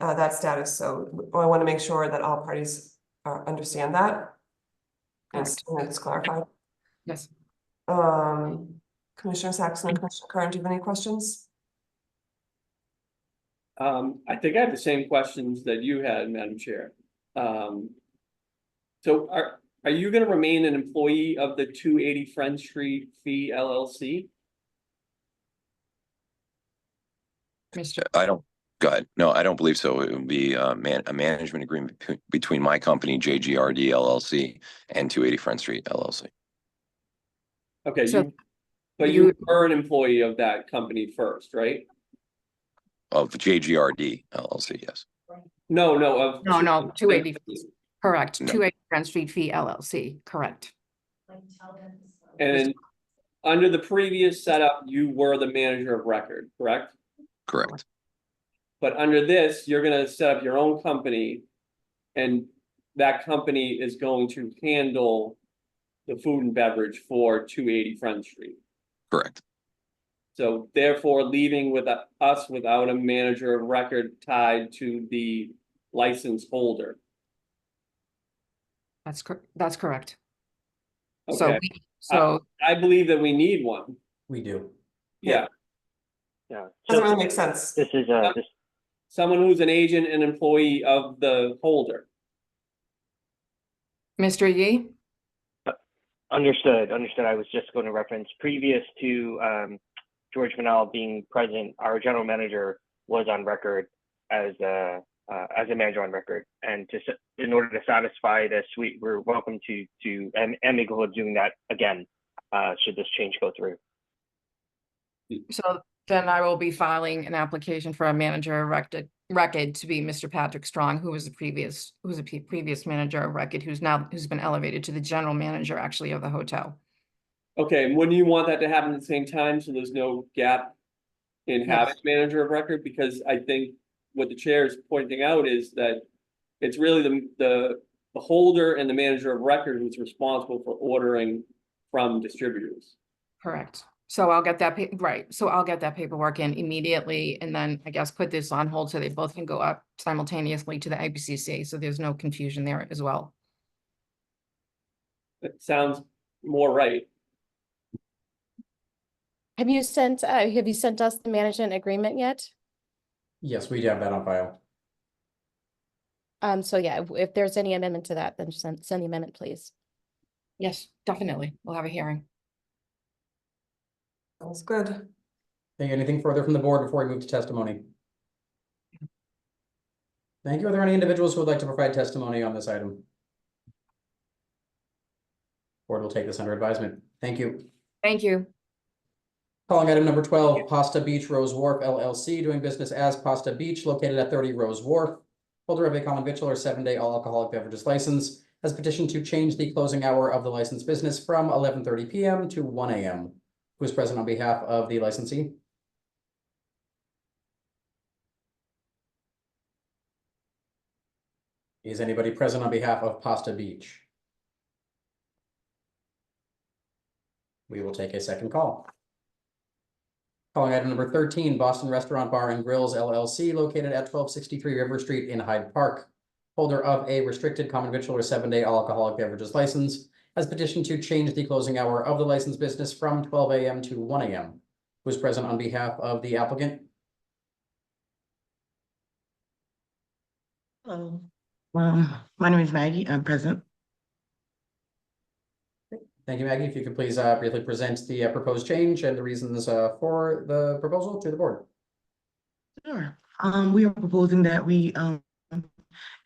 that status. So I want to make sure that all parties understand that. And it's clarified. Yes. Commissioner Saxon and Commissioner Curran, do you have any questions? I think I have the same questions that you had, Madam Chair. So are you going to remain an employee of the 280 Friend Street Fee LLC? I don't, go ahead. No, I don't believe so. It would be a management agreement between my company, JGRD LLC, and 280 Front Street LLC. Okay, So but you were an employee of that company first, right? Of JGRD LLC, yes. No, 280. Correct. 280 Front Street Fee LLC. Correct. And under the previous setup, you were the manager of record, correct? Correct. But under this, you're going to set up your own company, and that company is going to handle the food and beverage for 280 Front Street. Correct. So therefore, leaving with us without a manager of record tied to the license holder. That's correct. Okay. So I believe that we need one. We do. Yeah. Yeah. Doesn't really make sense. This is Someone who's an agent and employee of the holder. Mr. Yee? Understood. I was just going to reference previous to George Manal being present, our general manager was on record as a manager on record, and in order to satisfy this, we're welcome to make of doing that again should this change go through. So then I will be filing an application for a manager of record to be Mr. Patrick Strong, who was a previous manager of record, who's been elevated to the general manager actually of the hotel. Okay, and when do you want that to happen at the same time, so there's no gap in having a manager of record? Because I think what the chair is pointing out is that it's really the holder and the manager of record who's responsible for ordering from distributors. Correct. So I'll get that So I'll get that paperwork in immediately, and then I guess put this on hold so they both can go up simultaneously to the IBCC. So there's no confusion there as well. That sounds more right. Have you sent us the management agreement yet? Yes, we do have that on file. So yeah, if there's any amendment to that, then send the amendment, please. Yes, definitely. We'll have a hearing. Sounds good. Thank you. Anything further from the board before we move to testimony? Thank you. Are there any individuals who would like to provide testimony on this item? Board will take this under advisement. Thank you. Thank you. Calling item number 12, Pasta Beach Rose Wharf LLC, doing business as Pasta Beach, located at 30 Rose Wharf. Holder of a common victular 7-day all alcoholic beverages license has petitioned to change the closing hour of the licensed business from 11:30 p.m. to 1 a.m. Who is present on behalf of the licensee? Is anybody present on behalf of Pasta Beach? We will take a second call. Calling item number 13, Boston Restaurant Bar and Grills LLC, located at 1263 River Street in Hyde Park. Holder of a restricted common victular 7-day all alcoholic beverages license has petitioned to change the closing hour of the licensed business from 12 a.m. to 1 a.m. Who is present on behalf of the applicant? Hello. My name is Maggie. I'm present. Thank you, Maggie. If you could please briefly present the proposed change and the reasons for the proposal to the board. Sure. We are proposing that we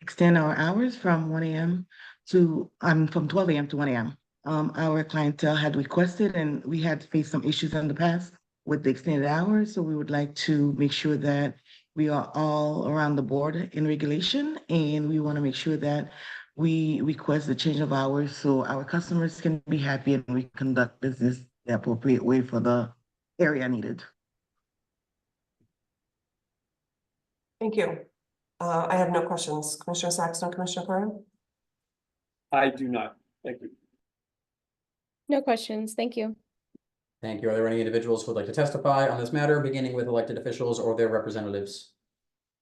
extend our hours from 1 a.m. to from 12 a.m. to 1 a.m. Our clientele had requested, and we had faced some issues in the past with the extended hours. So we would like to make sure that we are all around the board in regulation, and we want to make sure that we request the change of hours so our customers can be happy and we conduct business the appropriate way for the area needed. Thank you. I have no questions. Commissioner Saxton, Commissioner Curran? I do not. Thank you. No questions. Thank you. Thank you. Are there any individuals who would like to testify on this matter, beginning with elected officials or their representatives?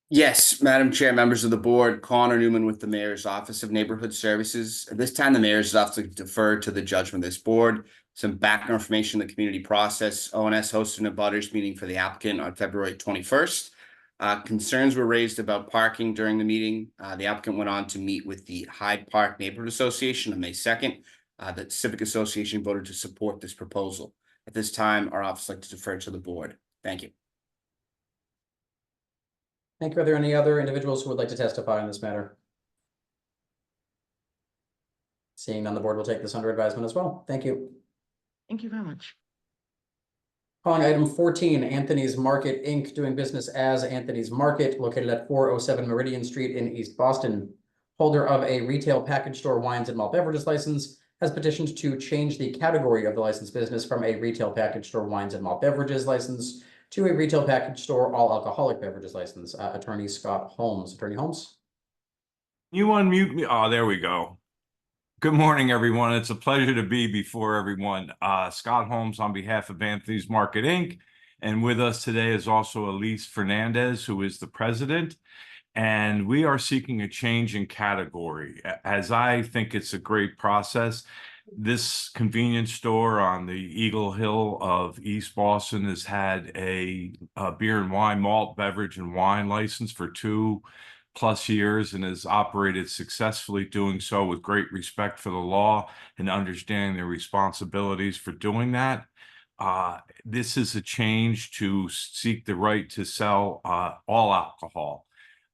Yes, Madam Chair, members of the board, Connor Newman with the Mayor's Office of Neighborhood Services. At this time, the Mayor's Office will defer to the judgment of this board. Some background information on the community process. ONS hosted an abutters meeting for the applicant on February 21st. Concerns were raised about parking during the meeting. The applicant went on to meet with the Hyde Park Neighborhood Association on May 2nd. The Civic Association voted to support this proposal. At this time, our office would like to defer to the board. Thank you. Thank you. Are there any other individuals who would like to testify on this matter? Seeing none, the board will take this under advisement as well. Thank you. Thank you very much. Calling item 14, Anthony's Market, Inc., doing business as Anthony's Market, located at 407 Meridian Street in East Boston. Holder of a retail package store wines and malt beverages license has petitioned to change the category of the licensed business from a retail package store wines and malt beverages license to a retail package store all alcoholic beverages license. Attorney Scott Holmes. Attorney Holmes. You unmute me. Oh, there we go. Good morning, everyone. It's a pleasure to be before everyone. Scott Holmes on behalf of Anthony's Market, Inc. And with us today is also Elise Fernandez, who is the president. And we are seeking a change in category. As I think it's a great process. This convenience store on the Eagle Hill of East Boston has had a beer and wine, malt beverage and wine license for 2+ years and has operated successfully, doing so with great respect for the law and understanding their responsibilities for doing that. This is a change to seek the right to sell all alcohol.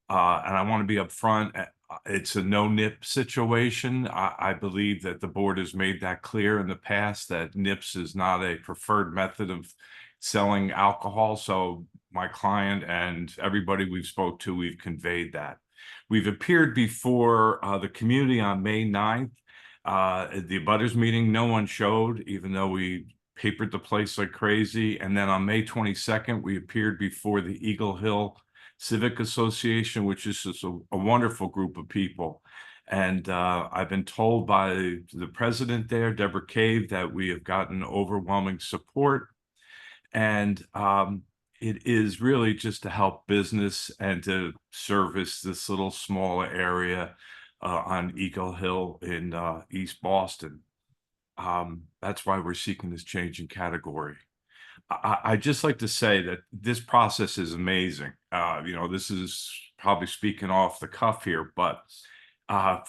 And I want to be upfront. It's a no nip situation. I believe that the board has made that clear in the past that nips is not a preferred method of selling alcohol. So my client and everybody we've spoke to, we've conveyed that. We've appeared before the community on May 9th. At the abutters meeting, no one showed, even though we papered the place like crazy. And then on May 22nd, we appeared before the Eagle Hill Civic Association, which is just a wonderful group of people. And I've been told by the president there, Deborah Cave, that we have gotten overwhelming support. And it is really just to help business and to service this little smaller area on Eagle Hill in East Boston. That's why we're seeking this change in category. I just like to say that this process is amazing. You know, this is probably speaking off the cuff here, but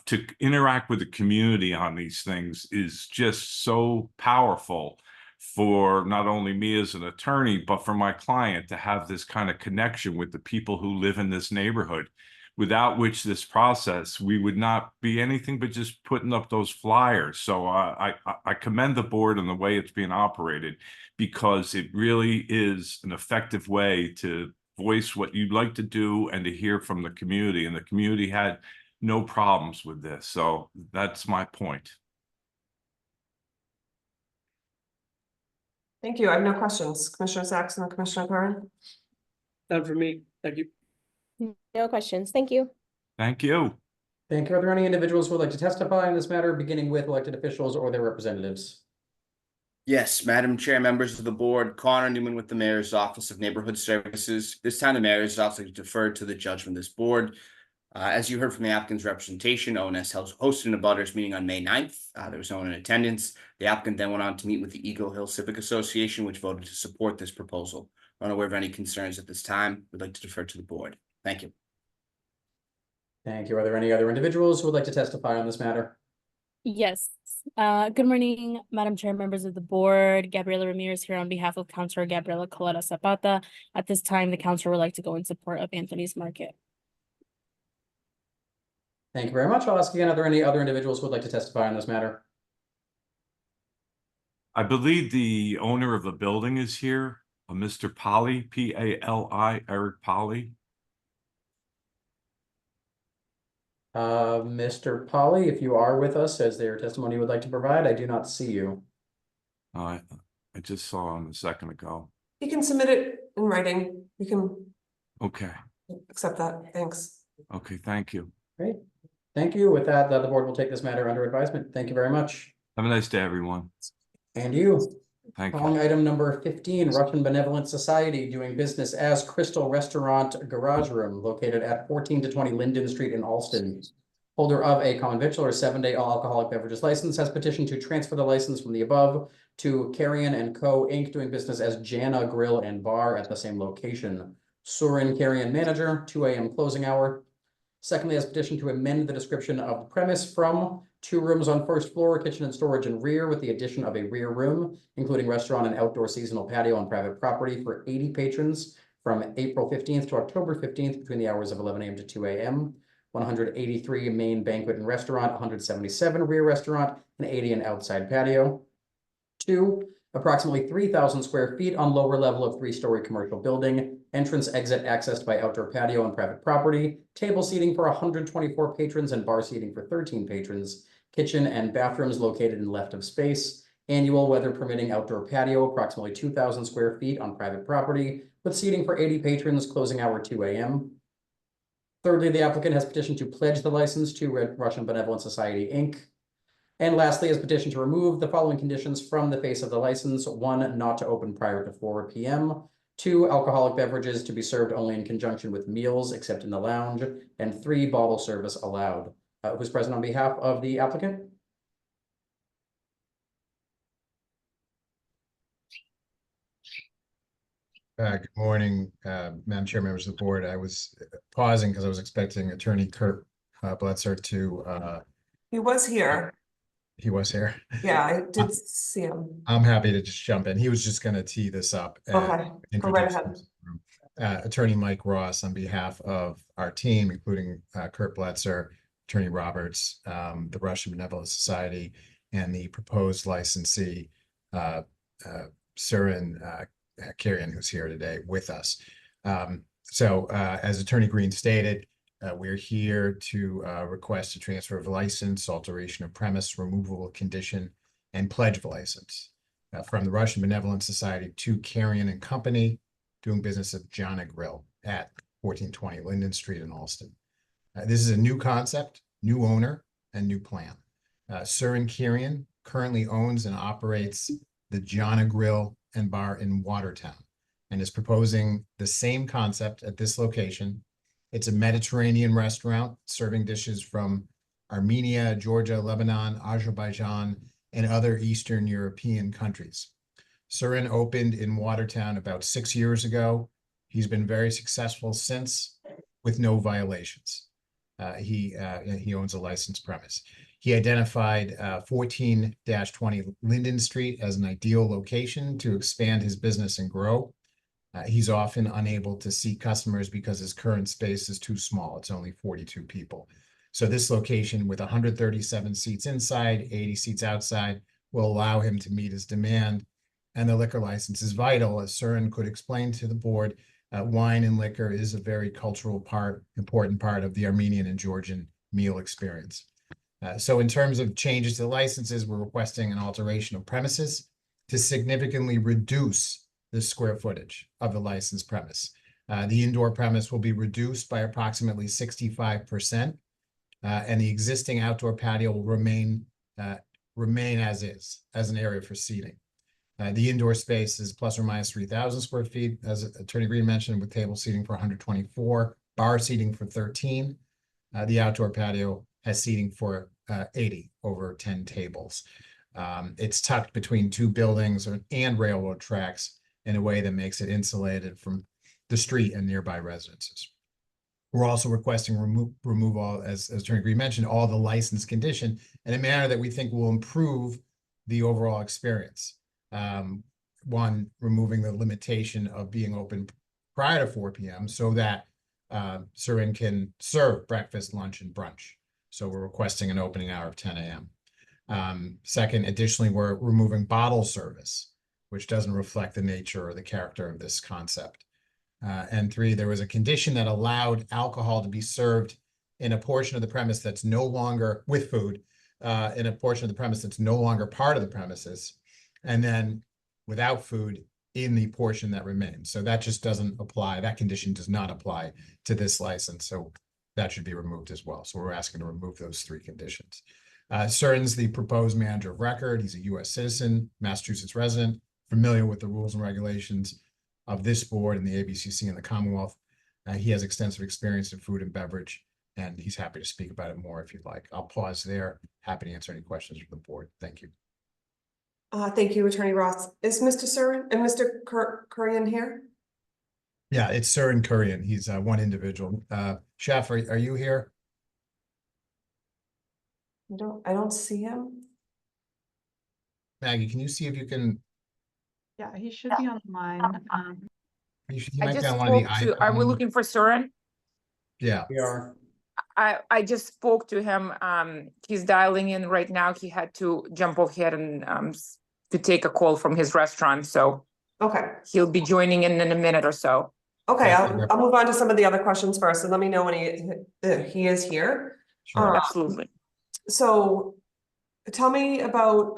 to interact with the community on these things is just so powerful for not only me as an attorney, but for my client to have this kind of connection with the people who live in this neighborhood, without which this process, we would not be anything but just putting up those flyers. So I commend the board on the way it's being operated, because it really is an effective way to voice what you'd like to do and to hear from the community. And the community had no problems with this. So that's my point. Thank you. I have no questions. Commissioner Saxon and Commissioner Curran? None for me. Thank you. No questions. Thank you. Thank you. Thank you. Are there any individuals who would like to testify on this matter, beginning with elected officials or their representatives? Yes, Madam Chair, members of the board, Connor Newman with the Mayor's Office of Neighborhood Services. This time, the Mayor's Office deferred to the judgment of this board. As you heard from the applicant's representation, ONS hosted a butters meeting on May 9th. There was no one in attendance. The applicant then went on to meet with the Eagle Hill Civic Association, which voted to support this proposal. I'm unaware of any concerns at this time. We'd like to defer to the board. Thank you. Thank you. Are there any other individuals who would like to testify on this matter? Yes. Good morning, Madam Chair, members of the board. Gabriela Ramirez here on behalf of Councilor Gabriela Coletta Zapata. At this time, the council would like to go in support of Anthony's Market. Thank you very much. I'll ask again, are there any other individuals who would like to testify on this matter? I believe the owner of the building is here, Mr. Polly, P-A-L-I, Eric Polly. Mr. Polly, if you are with us, as their testimony you would like to provide, I do not see you. I just saw him a second ago. You can submit it in writing. You can Okay. accept that. Thanks. Okay, thank you. Great. Thank you. With that, the board will take this matter under advisement. Thank you very much. Have a nice day, everyone. And you. Thank you. Calling item number 15, Russian Benevolent Society doing business as Crystal Restaurant Garage Room located at 14 to 20 Linden Street in Alston. Holder of a common victual or 7-day all alcoholic beverages license has petitioned to transfer the license from the above to Carrion & Co. Inc. doing business as Jana Grill and Bar at the same location. Surin Carrion Manager, 2 a.m. closing hour. Secondly, has petitioned to amend the description of the premise from 2 rooms on first floor, kitchen and storage and rear, with the addition of a rear room, including restaurant and outdoor seasonal patio on private property for 80 patrons from April 15th to October 15th between the hours of 11 a.m. to 2 a.m. 183 main banquet and restaurant, 177 rear restaurant, and 80 an outside patio. 2, approximately 3,000 square feet on lower level of 3-story commercial building, entrance exit accessed by outdoor patio on private property, table seating for 124 patrons and bar seating for 13 patrons, kitchen and bathrooms located in left of space, annual weather permitting outdoor patio, approximately 2,000 square feet on private property, with seating for 80 patrons, closing hour 2 a.m. Thirdly, the applicant has petitioned to pledge the license to Russian Benevolent Society, Inc. And lastly, has petitioned to remove the following conditions from the face of the license. 1, not to open prior to 4 p.m. 2, alcoholic beverages to be served only in conjunction with meals except in the lounge. And 3, bottle service allowed. Who's present on behalf of the applicant? Good morning, Madam Chair, members of the board. I was pausing because I was expecting Attorney Kurt Bledsoe to. He was here. He was here. Yeah, I did see him. I'm happy to just jump in. He was just going to tee this up. Okay, go right ahead. Attorney Mike Ross on behalf of our team, including Kurt Bledsoe, Attorney Roberts, the Russian Benevolent Society, and the proposed licensee, Surin Carrion, who's here today with us. As Attorney Green stated, we're here to request a transfer of license, alteration of premise, removal of condition, and pledge of license from the Russian Benevolent Society to Carrion & Company, doing business at Jana Grill at 1420 Linden Street in Alston. This is a new concept, new owner, and new plan. Surin Carrion currently owns and operates the Jana Grill and Bar in Watertown and is proposing the same concept at this location. It's a Mediterranean restaurant serving dishes from Armenia, Georgia, Lebanon, Azerbaijan, and other Eastern European countries. Surin opened in Watertown about 6 years ago. He's been very successful since, with no violations. He owns a licensed premise. He identified 14-20 Linden Street as an ideal location to expand his business and grow. He's often unable to seat customers because his current space is too small. It's only 42 people. So this location with 137 seats inside, 80 seats outside will allow him to meet his demand. And the liquor license is vital, as Surin could explain to the board. Wine and liquor is a very important part of the Armenian and Georgian meal experience. So in terms of changes to the licenses, we're requesting an alteration of premises to significantly reduce the square footage of the licensed premise. The indoor premise will be reduced by approximately 65%, and the existing outdoor patio will remain as is, as an area for seating. The indoor space is plus or minus 3,000 square feet, as Attorney Green mentioned, with table seating for 124, bar seating for 13. The outdoor patio has seating for 80 over 10 tables. It's tucked between two buildings and railroad tracks in a way that makes it insulated from the street and nearby residences. We're also requesting remove all, as Attorney Green mentioned, all the license condition in a manner that we think will improve the overall experience. One, removing the limitation of being open prior to 4 p.m. so that Surin can serve breakfast, lunch, and brunch. So we're requesting an opening hour of 10 a.m. Second, additionally, we're removing bottle service, which doesn't reflect the nature or the character of this concept. And three, there was a condition that allowed alcohol to be served in a portion of the premise that's no longer with food, in a portion of the premise that's no longer part of the premises, and then without food in the portion that remains. So that just doesn't apply. That condition does not apply to this license. So that should be removed as well. So we're asking to remove those three conditions. Surin's the proposed manager of record. He's a U.S. citizen, Massachusetts resident, familiar with the rules and regulations of this board and the ABCC and the Commonwealth. He has extensive experience in food and beverage, and he's happy to speak about it more if you'd like. I'll pause there. Happy to answer any questions from the board. Thank you. Thank you, Attorney Ross. Is Mr. Surin and Mr. Kurian here? Yeah, it's Surin Kurian. He's one individual. Chef, are you here? I don't see him. Maggie, can you see if you can? Yeah, he should be online. He might be on one of the iPhones. Are we looking for Surin? Yeah. We are. I just spoke to him. He's dialing in right now. He had to jump off here and to take a call from his restaurant. So okay, he'll be joining in a minute or so. Okay, I'll move on to some of the other questions first, and let me know when he is here. Sure. Absolutely. So, tell me about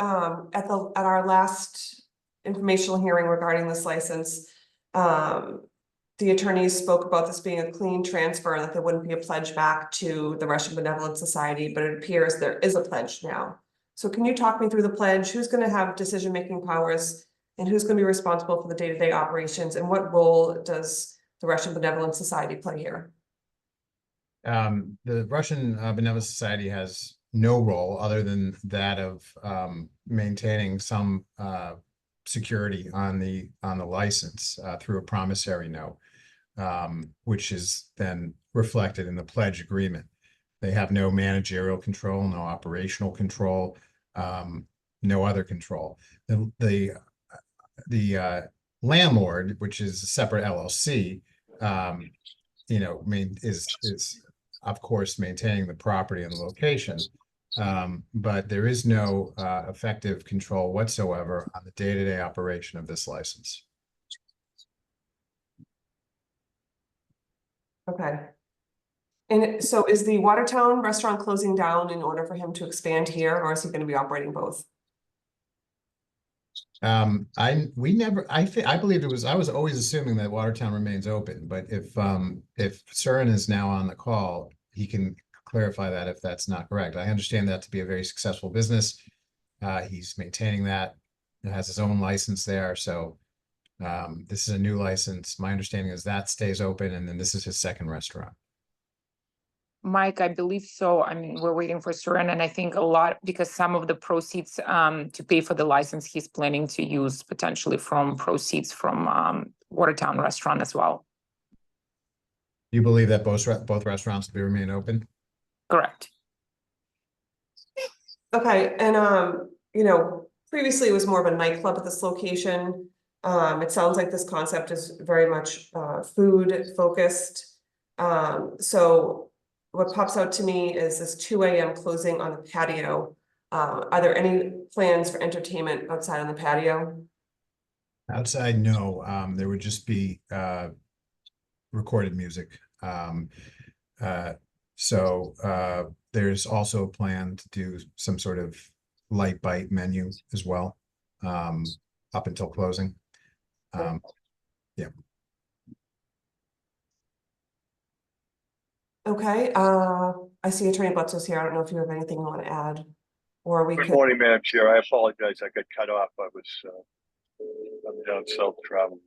at our last informational hearing regarding this license. The attorneys spoke about this being a clean transfer and that there wouldn't be a pledge back to the Russian Benevolent Society, but it appears there is a pledge now. So can you talk me through the pledge? Who's going to have decision-making powers and who's going to be responsible for the day-to-day operations, and what role does the Russian Benevolent Society play here? The Russian Benevolent Society has no role other than that of maintaining some security on the license through a promissory note, which is then reflected in the pledge agreement. They have no managerial control, no operational control, no other control. The landlord, which is a separate LLC, is of course maintaining the property and the location. But there is no effective control whatsoever on the day-to-day operation of this license. Okay. And so is the Watertown restaurant closing down in order for him to expand here, or is he going to be operating both? I believe it was, I was always assuming that Watertown remains open, but if Surin is now on the call, he can clarify that if that's not correct. I understand that to be a very successful business. He's maintaining that. It has his own license there. So this is a new license. My understanding is that stays open, and then this is his second restaurant. Mike, I believe so. I mean, we're waiting for Surin, and I think a lot because some of the proceeds to pay for the license he's planning to use potentially from proceeds from Watertown restaurant as well. you believe that both restaurants will be remain open? Correct. Okay, and previously it was more of a nightclub at this location. It sounds like this concept is very much food focused. So what pops out to me is this 2 a.m. closing on the patio. Are there any plans for entertainment outside on the patio? Outside, no, there would just be recorded music. There's also a plan to do some sort of light bite menu as well, up until closing. Yeah. Okay, I see Attorney Butler's here. I don't know if you have anything you want to add, or we Good could. morning, Madam Chair. I apologize. I got cut off. I was I'm down south traveling.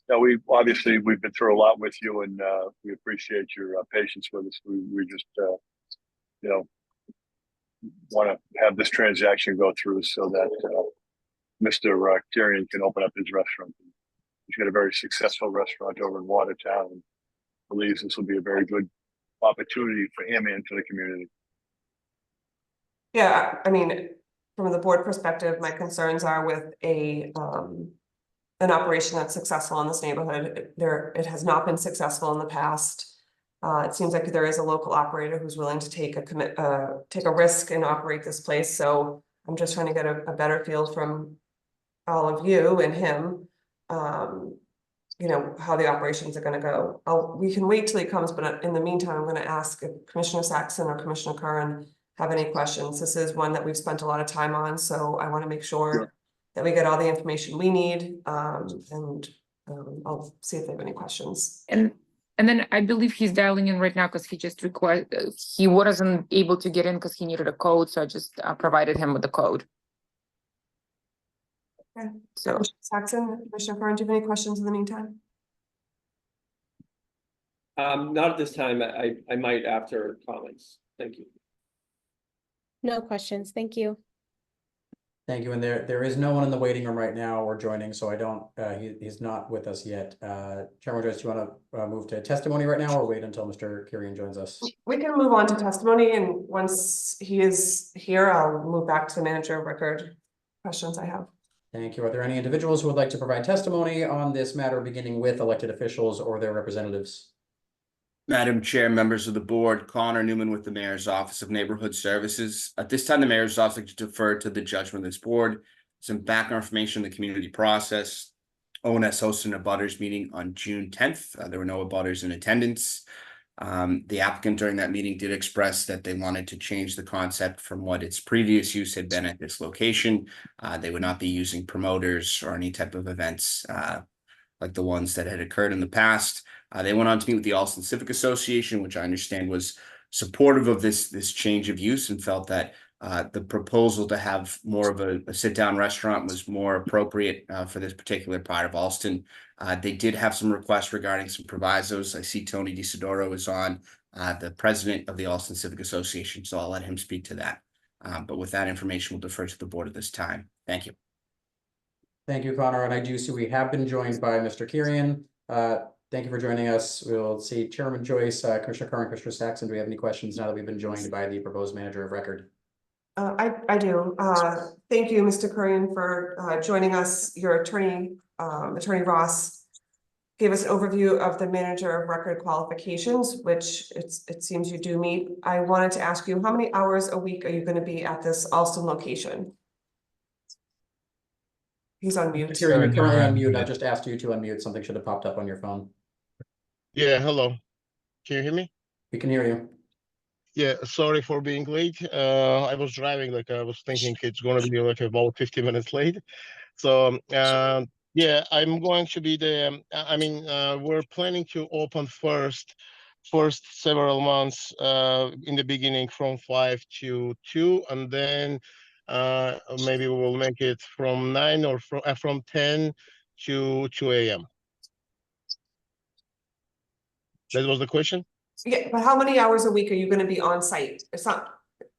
Now, we've been through a lot with you, and we appreciate your patience with us. We just want to have this transaction go through so that Mr. Kirian can open up his restaurant. He's got a very successful restaurant over in Watertown, and believes this will be a very good opportunity for him and for the community. Yeah, I mean, from the board perspective, my concerns are with an operation that's successful in this neighborhood. It has not been successful in the past. It seems like there is a local operator who's willing to take a risk and operate this place. So I'm just trying to get a better feel from all of you and him, how the operations are going to go. We can wait till he comes, but in the meantime, I'm going to ask if Commissioner Saxon or Commissioner Curran have any questions. This is one that we've spent a lot of time on, so I want to make sure that we get all the information we need, and I'll see if they have any questions. And then I believe he's dialing in right now because he wasn't able to get in because he needed a code, so I just provided him with the code. Okay. So Commissioner Saxon, Commissioner Curran, do you have any questions in the meantime? Not at this time. I might after comments. Thank you. No questions. Thank you. Thank you. And there is no one in the waiting room right now or joining, so I don't, he's not with us yet. Chairman Joyce, do you want to move to testimony right now or wait until Mr. Kirian joins us? We can move on to testimony, and once he is here, I'll move back to the manager of record questions I have. Thank you. Are there any individuals who would like to provide testimony on this matter, beginning with elected officials or their representatives? Madam Chair, members of the board, Connor Newman with the Mayor's Office of Neighborhood Services. At this time, the Mayor's Office would like to defer to the judgment of this board. Some background information on the community process. ONS hosted an abutters meeting on June 10th. There were no abutters in attendance. The applicant during that meeting did express that they wanted to change the concept from what its previous use had been at this location. They would not be using promoters or any type of events like the ones that had occurred in the past. They went on to meet with the Alston Civic Association, which I understand was supportive of this change of use and felt that the proposal to have more of a sit-down restaurant was more appropriate for this particular part of Alston. They did have some requests regarding some provisos. I see Tony DiSidoro is on, the president of the Alston Civic Association, so I'll let him speak to that. But with that information, we'll defer to the board at this time. Thank you. Thank you, Connor. And I do see we have been joined by Mr. Kirian. Thank you for joining us. We'll see Chairman Joyce, Commissioner Curran, Commissioner Saxon. Do we have any questions now that we've been joined by the proposed manager of record? I do. Thank you, Mr. Curran, for joining us. Your attorney, Attorney Ross, gave us an overview of the manager of record qualifications, which it seems you do meet. I wanted to ask you, how many hours a week are you going to be at this Alston location? He's on mute. You're currently on mute. I just asked you to unmute. Something should have popped up on your phone. Yeah, hello. Can you hear me? We can hear you. Yeah, sorry for being late. I was driving, like I was thinking it's gonna be like about 50 minutes late. So yeah, I'm going to be there. I mean, we're planning to open first several months in the beginning from 5 to 2, and then maybe we will make it from 9 or from 10 to 2 a.m. That was the question? Yeah, but how many hours a week are you going to be on site? It's not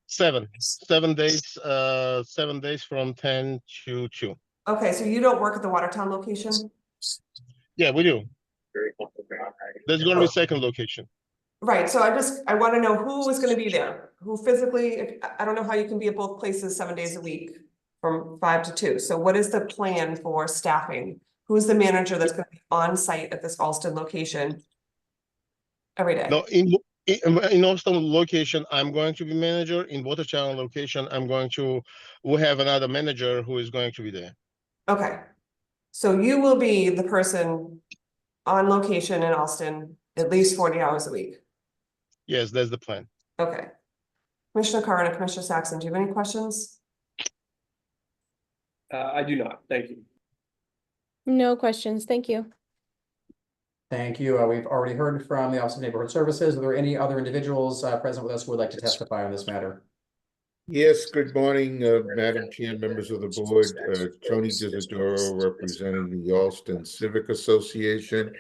7 days, 7 days from 10 to 2. okay. So you don't work at the Watertown location? Yeah, we do. There's going to be second location. Right, so I want to know who is going to be there, who physically, I don't know how you can be at both places 7 days a week from 5 to 2. So what is the plan for staffing? Who's the manager that's going to be on site at this Alston location every day? No, in Austin location, I'm going to be manager. In Water Channel location, we have another manager who is going to be there. Okay, so you will be the person on location in Alston at least 40 hours a week. Yes, that's the plan. Okay. Commissioner Curran and Commissioner Saxon, do you have any questions? I do not, thank you. No questions. Thank you. Thank you. We've already heard from the Office of Neighborhood Services. Are there any other individuals present with us who would like to testify on this matter? Yes, good morning, Madam Chair, members of the board. Tony Disidoro, representing the Alston Civic Association.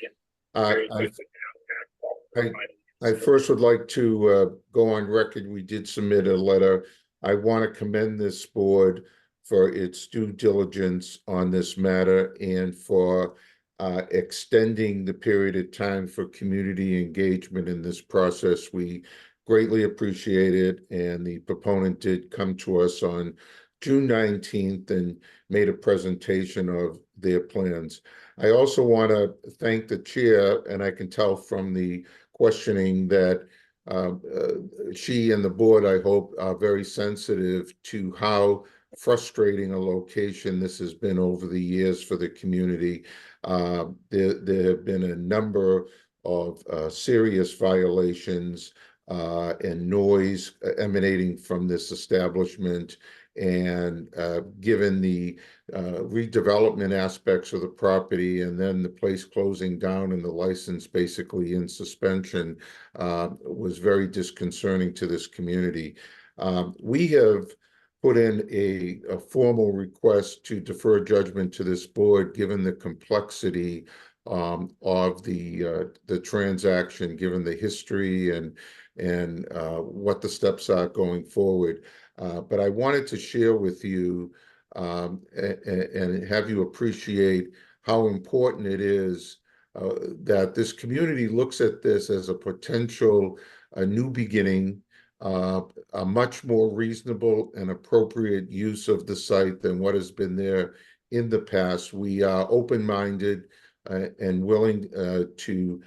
I first would like to go on record. We did submit a letter. I want to commend this board for its due diligence on this matter and for extending the period of time for community engagement in this process. We greatly appreciate it, and the proponent did come to us on June 19th and made a presentation of their plans. I also want to thank the chair, and I can tell from the questioning that she and the board, I hope, are very sensitive to how frustrating a location this has been over the years for the community. There have been a number of serious violations and noise emanating from this establishment. And given the redevelopment aspects of the property and then the place closing down and the license basically in suspension was very disconcerting to this community. We have put in a formal request to defer judgment to this board, given the complexity of the transaction, given the history and what the steps are going forward. But I wanted to share with you and have you appreciate how important it is that this community looks at this as a potential new beginning, a much more reasonable and appropriate use of the site than what has been there in the past. We are open-minded and willing to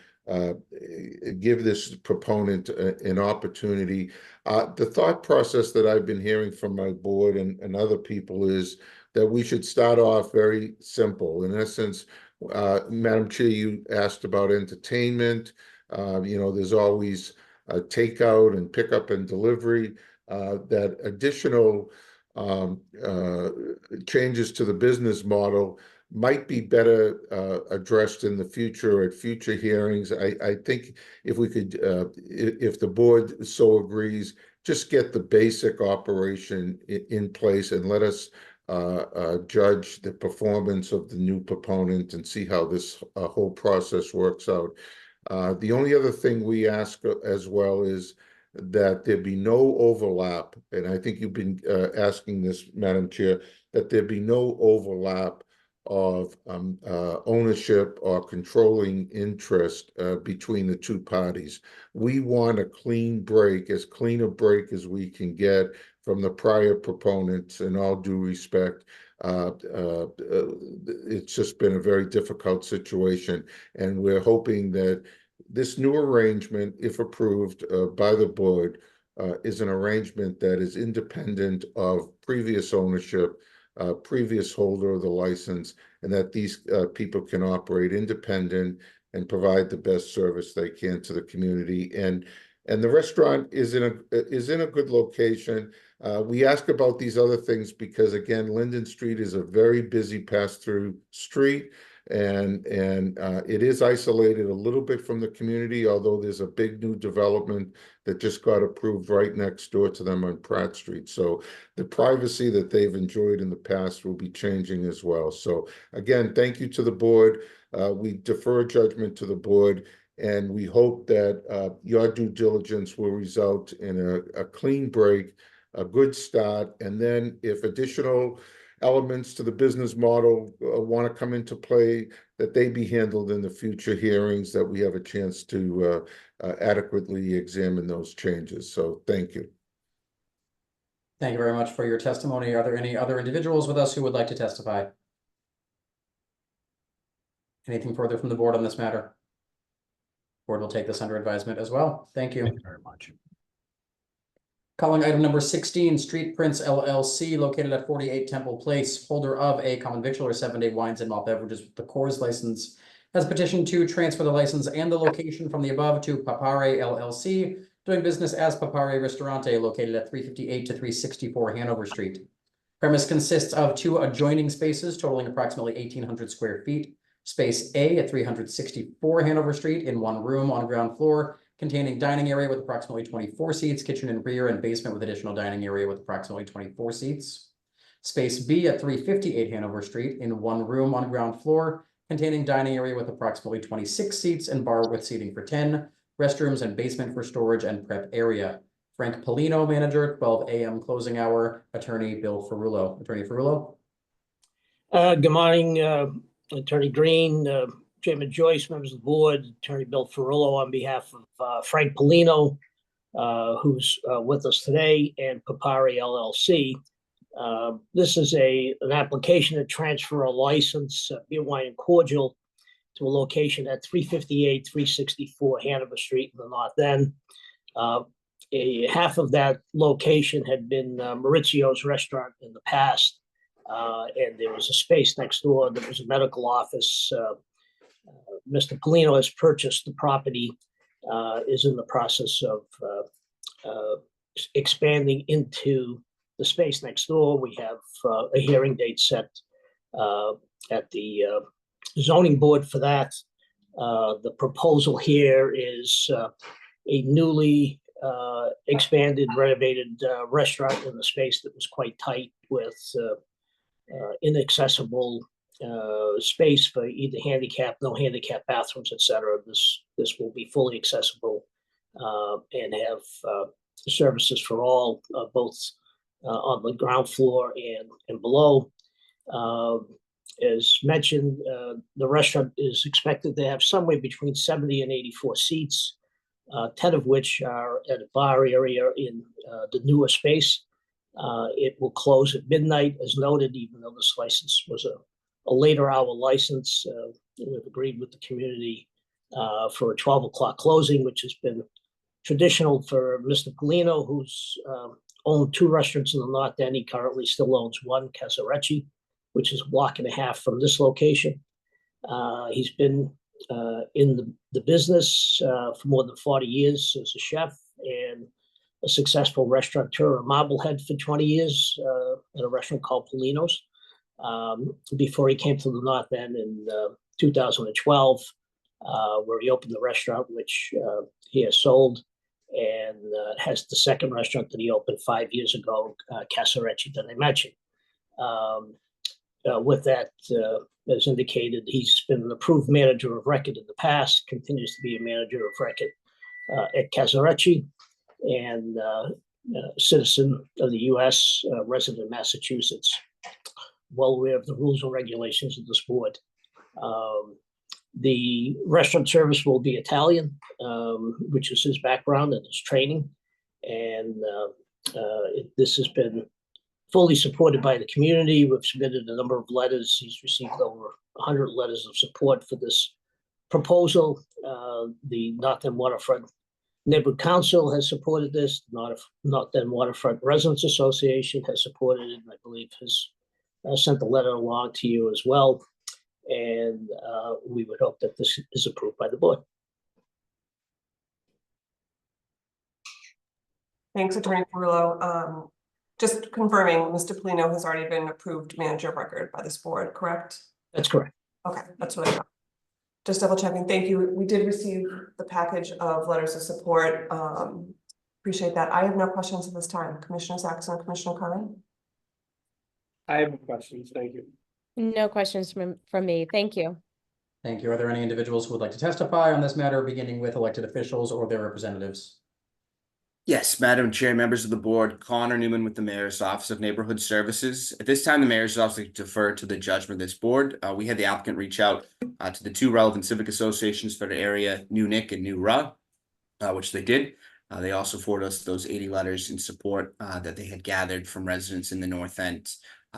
give this proponent an opportunity. The thought process that I've been hearing from my board and other people is that we should start off very simple. In essence, Madam Chair, you asked about entertainment. There's always takeout and pickup and delivery. That additional changes to the business model might be better addressed in the future at future hearings. I think if we could, if the board so agrees, just get the basic operation in place and let us judge the performance of the new proponent and see how this whole process works out. The only other thing we ask as well is that there be no overlap, and I think you've been asking this, Madam Chair, that there be no overlap of ownership or controlling interest between the two parties. We want a clean break, as clean a break as we can get from the prior proponents, in all due respect. It's just been a very difficult situation, and we're hoping that this new arrangement, if approved by the board, is an arrangement that is independent of previous ownership, previous holder of the license, and that these people can operate independent and provide the best service they can to the community. And the restaurant is in a good location. We ask about these other things because, again, Linden Street is a very busy pass-through street, and it is isolated a little bit from the community, although there's a big new development that just got approved right next door to them on Pratt Street. So the privacy that they've enjoyed in the past will be changing as well. So again, thank you to the board. We defer judgment to the board, and we hope that your due diligence will result in a clean break, a good start, and then if additional elements to the business model want to come into play, that they be handled in the future hearings, that we have a chance to adequately examine those changes. So thank you. Thank you very much for your testimony. Are there any other individuals with us who would like to testify? Anything further from the board on this matter? Board will take this under advisement as well. Thank you. Thank you very much. Calling item number 16, Street Prince LLC, located at 48 Temple Place, holder of a common victualler 7-Day wines and malt beverages with the Coors license, has petitioned to transfer the license and the location from the above to Papare LLC, doing business as Papare Ristorante, located at 358 to 364 Hanover Street. Premise consists of 2 adjoining spaces totaling approximately 1,800 square feet. Space A at 364 Hanover Street in 1 room on ground floor, containing dining area with approximately 24 seats, kitchen and rear and basement with additional dining area with approximately 24 seats. Space B at 358 Hanover Street in 1 room on ground floor, containing dining area with approximately 26 seats and bar with seating for 10, restrooms and basement for storage and prep area. Frank Polino, manager, 12 a.m. closing hour, attorney Bill Ferrulo. Attorney Ferrulo. Good morning, Attorney Green, Chairman Joyce, members of the board, Attorney Bill Ferrulo on behalf of Frank Polino, who's with us today, and Papare LLC. This is an application to transfer a license, beer, wine, and cordial, to a location at 358, 364 Hanover Street in the North End. Half of that location had been Maurizio's restaurant in the past. And there was a space next door that was a medical office. Mr. Polino has purchased the property, is in the process of expanding into the space next door. We have a hearing date set at the zoning board for that. The proposal here is a newly expanded, renovated restaurant in the space that was quite tight with inaccessible space for either handicap, no handicap bathrooms, etc. This will be fully accessible and have services for all, both on the ground floor and below. As mentioned, the restaurant is expected to have somewhere between 70 and 84 seats, 10 of which are at a bar area in the newer space. It will close at midnight, as noted, even though this license was a later hour license. We've agreed with the community for a 12 o'clock closing, which has been traditional for Mr. Polino, who's owned 2 restaurants in the North End. He currently still owns 1, Casarecci, which is a block and a half from this location. He's been in the business for more tan 40 years as a chef and a successful restaurateur at Marblehead for 20 years at a restaurant called Polino's, before he came to the North End in 2012, where he opened the restaurant, which he has sold, and has the second restaurant that he opened 5 years ago, Casarecci, that I mentioned. With that, as indicated, he's been an approved manager of record in the past, continues to be a manager of record at Casarecci, and citizen of the U.S., resident of Massachusetts, well aware of the rules and regulations of this board. The restaurant service will be Italian, which is his background and his training, and this has been fully supported by the community. We've submitted a number of letters. He's received over 100 letters of support for this proposal. The North End Waterfront Neighborhood Council has supported this. North End Waterfront Residents Association has supported it, and I believe has sent the letter along to you as well. And we would hope that this is approved by the board. Thanks, Attorney Ferrulo. Just confirming, Mr. Polino has already been approved manager of record by this board, correct? That's correct. Okay, that's what I thought. Just double checking. Thank you. We did receive the package of letters of support. Appreciate that. I have no questions at this time. Commissioner Saxon, Commissioner Curran? I have no questions. Thank you. No questions from me. Thank you. Thank you. Are there any individuals who would like to testify on this matter, beginning with elected officials or their representatives? Yes, Madam Chair, members of the board, Connor Newman with the Mayor's Office of Neighborhood Services. At this time, the Mayor's Office defer to the judgment of this board. We had the applicant reach out to the two relevant civic associations for the area, New Nick and New Ruh, which they did. They also forwarded us those 80 letters in support that they had gathered from residents in the North End,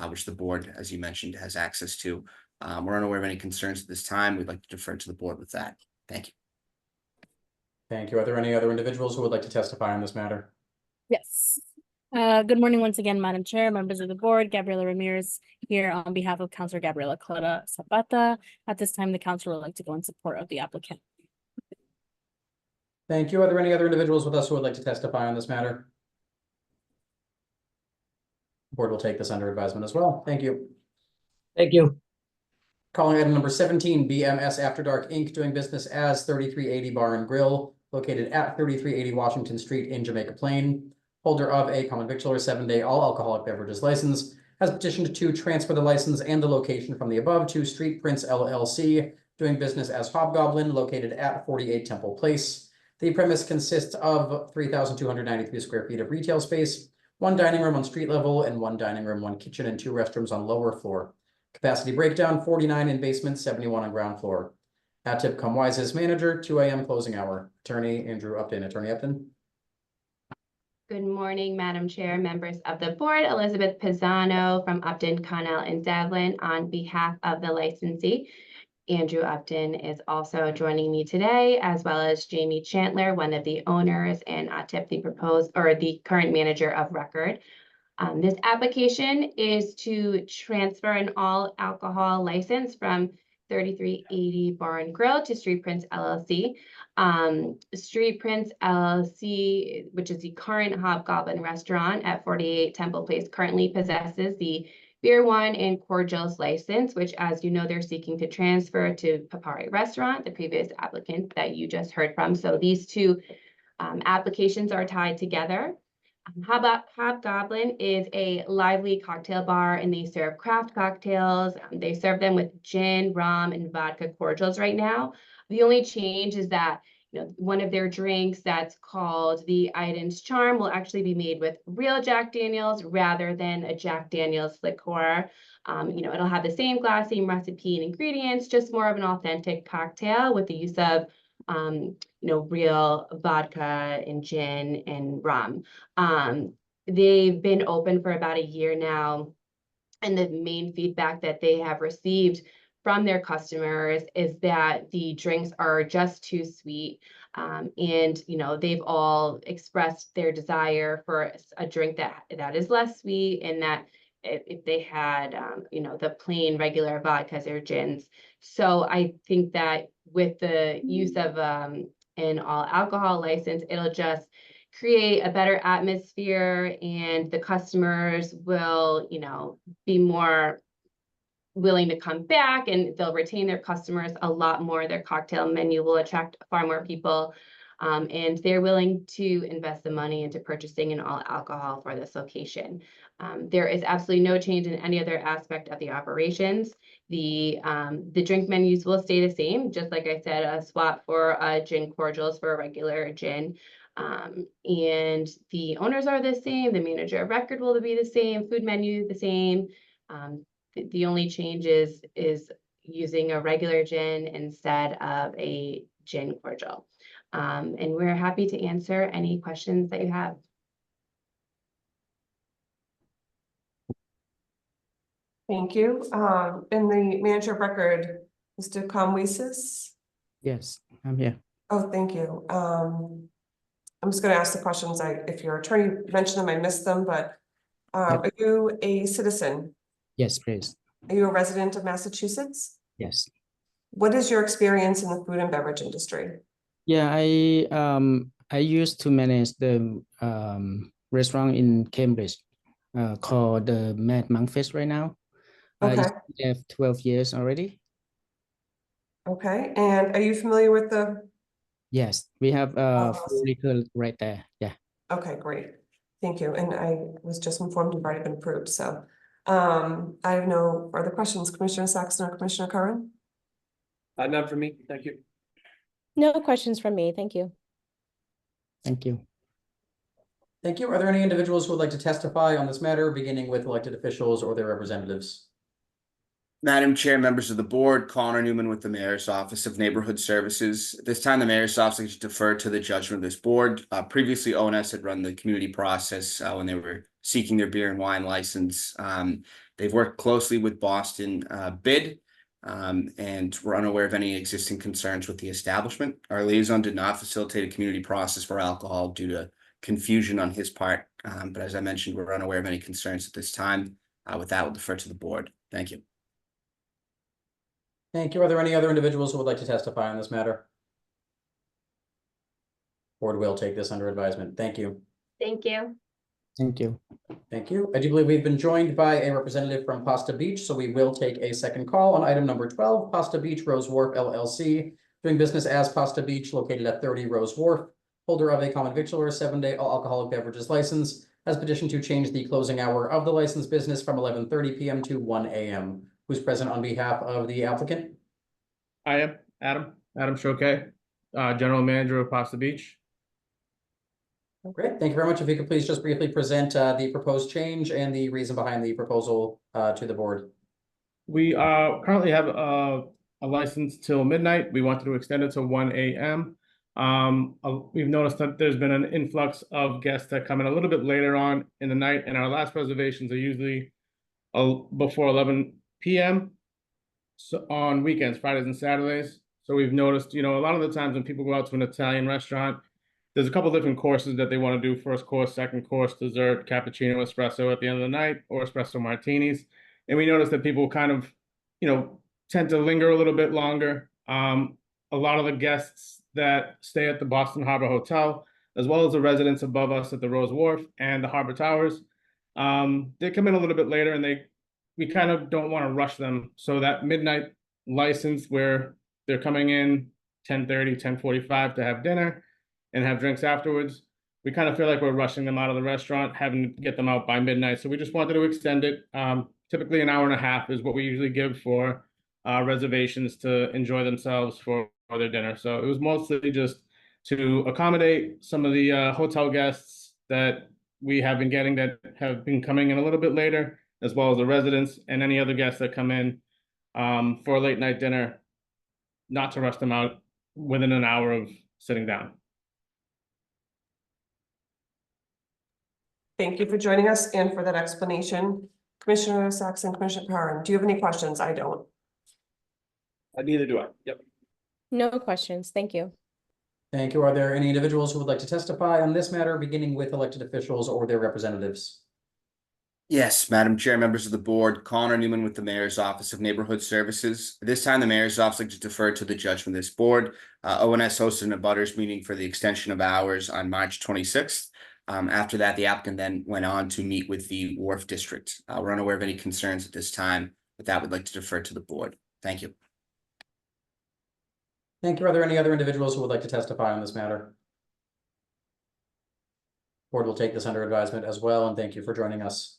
which the board, as you mentioned, has access to. We're unaware of any concerns at this time. We'd like to defer to the board with that. Thank you. Thank you. Are there any other individuals who would like to testify on this matter? Yes. Good morning once again, Madam Chair, members of the board, Gabriela Ramirez here on behalf of Councilor Gabriela Coletta Zapata. At this time, the council would like to go in support of the applicant. Thank you. Are there any other individuals with us who would like to testify on this matter? The board will take this under advisement as well. Thank you. Thank you. Calling item number 17, BMS After Dark Inc., doing business as 3380 Bar and Grill, located at 3380 Washington Street in Jamaica Plain. Holder of a common victualler 7-day all alcoholic beverages license has petitioned to transfer the license and the location from the above to Street Prince LLC, doing business as Hobgoblin, located at 48 Temple Place. The premise consists of 3,293 square feet of retail space, 1 dining room on street level, and 1 dining room, 1 kitchen, and 2 restrooms on lower floor. Capacity breakdown, 49 in basement, 71 on ground floor. At tip come Wise's manager, 2 a.m. closing hour. Attorney Andrew Upton. Attorney Upton. Good morning, Madam Chair, members of the board. Elizabeth Pisano from Upton, Connell, and Devlin on behalf of the licensee. Andrew Upton is also joining me today, as well as Jamie Chandler, one of the owners, and Atip, the current manager of record. This application is to transfer an all alcohol license from 3380 Bar and Grill to Street Prince LLC. Street Prince LLC, which is the current Hobgoblin restaurant at 48 Temple Place, currently possesses the beer, wine, and cordials license, which, as you know, they're seeking to transfer to Papari Restaurant, the previous applicant that you just heard from. So these two applications are tied together. Hobgoblin is a lively cocktail bar, and they serve craft cocktails. They serve them with gin, rum, and vodka cordials right now. The only change is that one of their drinks that's called the Iden's Charm will actually be made with real Jack Daniels rather than a Jack Daniels liqueur. It'll have the same glass, same recipe and ingredients, just more of an authentic cocktail with the use of real vodka and gin and rum. They've been open for about a year now, and the main feedback that they have received from their customers is that the drinks are just too sweet. And they've all expressed their desire for a drink that is less sweet, and that if they had the plain regular vodkas or gins. So I think that with the use of an all alcohol license, it'll just create a better atmosphere, and the customers will be more willing to come back, and they'll retain their customers a lot more. Their cocktail menu will attract far more people, and they're willing to invest the money into purchasing an all alcohol for this location. There is absolutely no change in any other aspect of the operations. The drink menus will stay the same, just like I said, a swap for gin cordials for a regular gin. And the owners are the same, the manager of record will be the same, food menu the same. The only change is using a regular gin instead of a gin cordial. And we're happy to answer any questions that you have. Thank you. And the manager of record, Mr. Comwesis? Yes, I'm here. Oh, thank you. I'm just going to ask the questions. If your attorney mentioned them, I missed them, but are you a citizen? Yes, please. Are you a resident of Massachusetts? Yes. What is your experience in the food and beverage industry? Yeah, I used to manage the restaurant in Cambridge called the Mad Monkfish right now. Okay. I have 12 years already. Okay, and are you familiar with the? Yes, we have full liquor right there. Yeah. Okay, great. Thank you. And I was just informed you've already been approved, so I have no further questions. Commissioner Saxon or Commissioner Curran? None for me. Thank you. No questions from me. Thank you. Thank you. Thank you. Are there any individuals who would like to testify on this matter, beginning with elected officials or their representatives? Madam Chair, members of the board, Connor Newman with the Mayor's Office of Neighborhood Services. This time, the Mayor's Office has deferred to the judgment of this board. Previously, ONS had run the community process when they were seeking their beer and wine license. They've worked closely with Boston Bid, and we're unaware of any existing concerns with the establishment. Our liaison did not facilitate a community process for alcohol due to confusion on his part. But as I mentioned, we're unaware of any concerns at this time. With that, we'll defer to the board. Thank you. Thank you. Are there any other individuals who would like to testify on this matter? Board will take this under advisement. Thank you. Thank you. Thank you. Thank you. I do believe we've been joined by a representative from Pasta Beach, so we will take a second call on item number 12, Pasta Beach Rose Wharf LLC, doing business as Pasta Beach, located at 30 Rose Wharf, holder of a common victualler 7-day all alcoholic beverages license, has petitioned to change the closing hour of the licensed business from 11:30 p.m. to 1 a.m. Who's present on behalf of the applicant? I am Adam Choquet, General Manager of Pasta Beach. Great. Thank you very much. If you could please just briefly present the proposed change and the reason behind the proposal to the board. We currently have a license till midnight. We wanted to extend it to 1 a.m. We've noticed that there's been an influx of guests that come in a little bit later on in the night, and our last reservations are usually before 11 p.m. So on weekends, Fridays and Saturdays. So we've noticed, a lot of the times when people go out to an Italian restaurant, there's a couple different courses that they want to do: first course, second course, dessert, cappuccino, espresso at the end of the night, or espresso martinis. And we noticed that people kind of, tend to linger a little bit longer. A lot of the guests that stay at the Boston Harbor Hotel, as well as the residents above us at the Rose Wharf and the Harbor Towers, they come in a little bit later, and we kind of don't want to rush them. So that midnight license where they're coming in 10:30, 10:45 to have dinner and have drinks afterwards, we kind of feel like we're rushing them out of the restaurant, having to get them out by midnight. So we just wanted to extend it. Typically an hour and a half is what we usually give for reservations to enjoy themselves for their dinner. So it was mostly just to accommodate some of the hotel guests that we have been getting that have been coming in a little bit later, as well as the residents and any other guests that come in for a late night dinner, not to rush them out within an hour of sitting down. Thank you for joining us and for that explanation. Commissioner Saxon, Commissioner Perrin, do you have any questions? I don't. Neither do I. Yep. No questions. Thank you. Thank you. Are there any individuals who would like to testify on this matter, beginning with elected officials or their representatives? Yes, Madam Chair, members of the board, Connor Newman with the Mayor's Office of Neighborhood Services. This time, the Mayor's Office has deferred to the judgment of this board. ONS hosted an abutters meeting for the extension of hours on March 26th. After that, the applicant then went on to meet with the Wharf District. We're unaware of any concerns at this time. With that, we'd like to defer to the board. Thank you. Thank you. Are there any other individuals who would like to testify on this matter? Board will take this under advisement as well, and thank you for joining us.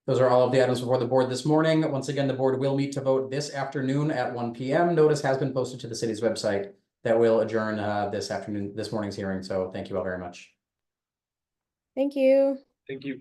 Those are all of the items before the board this morning. Once again, the board will meet to vote this afternoon at 1 p.m. Notice has been posted to the city's website that will adjourn this morning's hearing. So thank you all very much. Thank you. Thank you.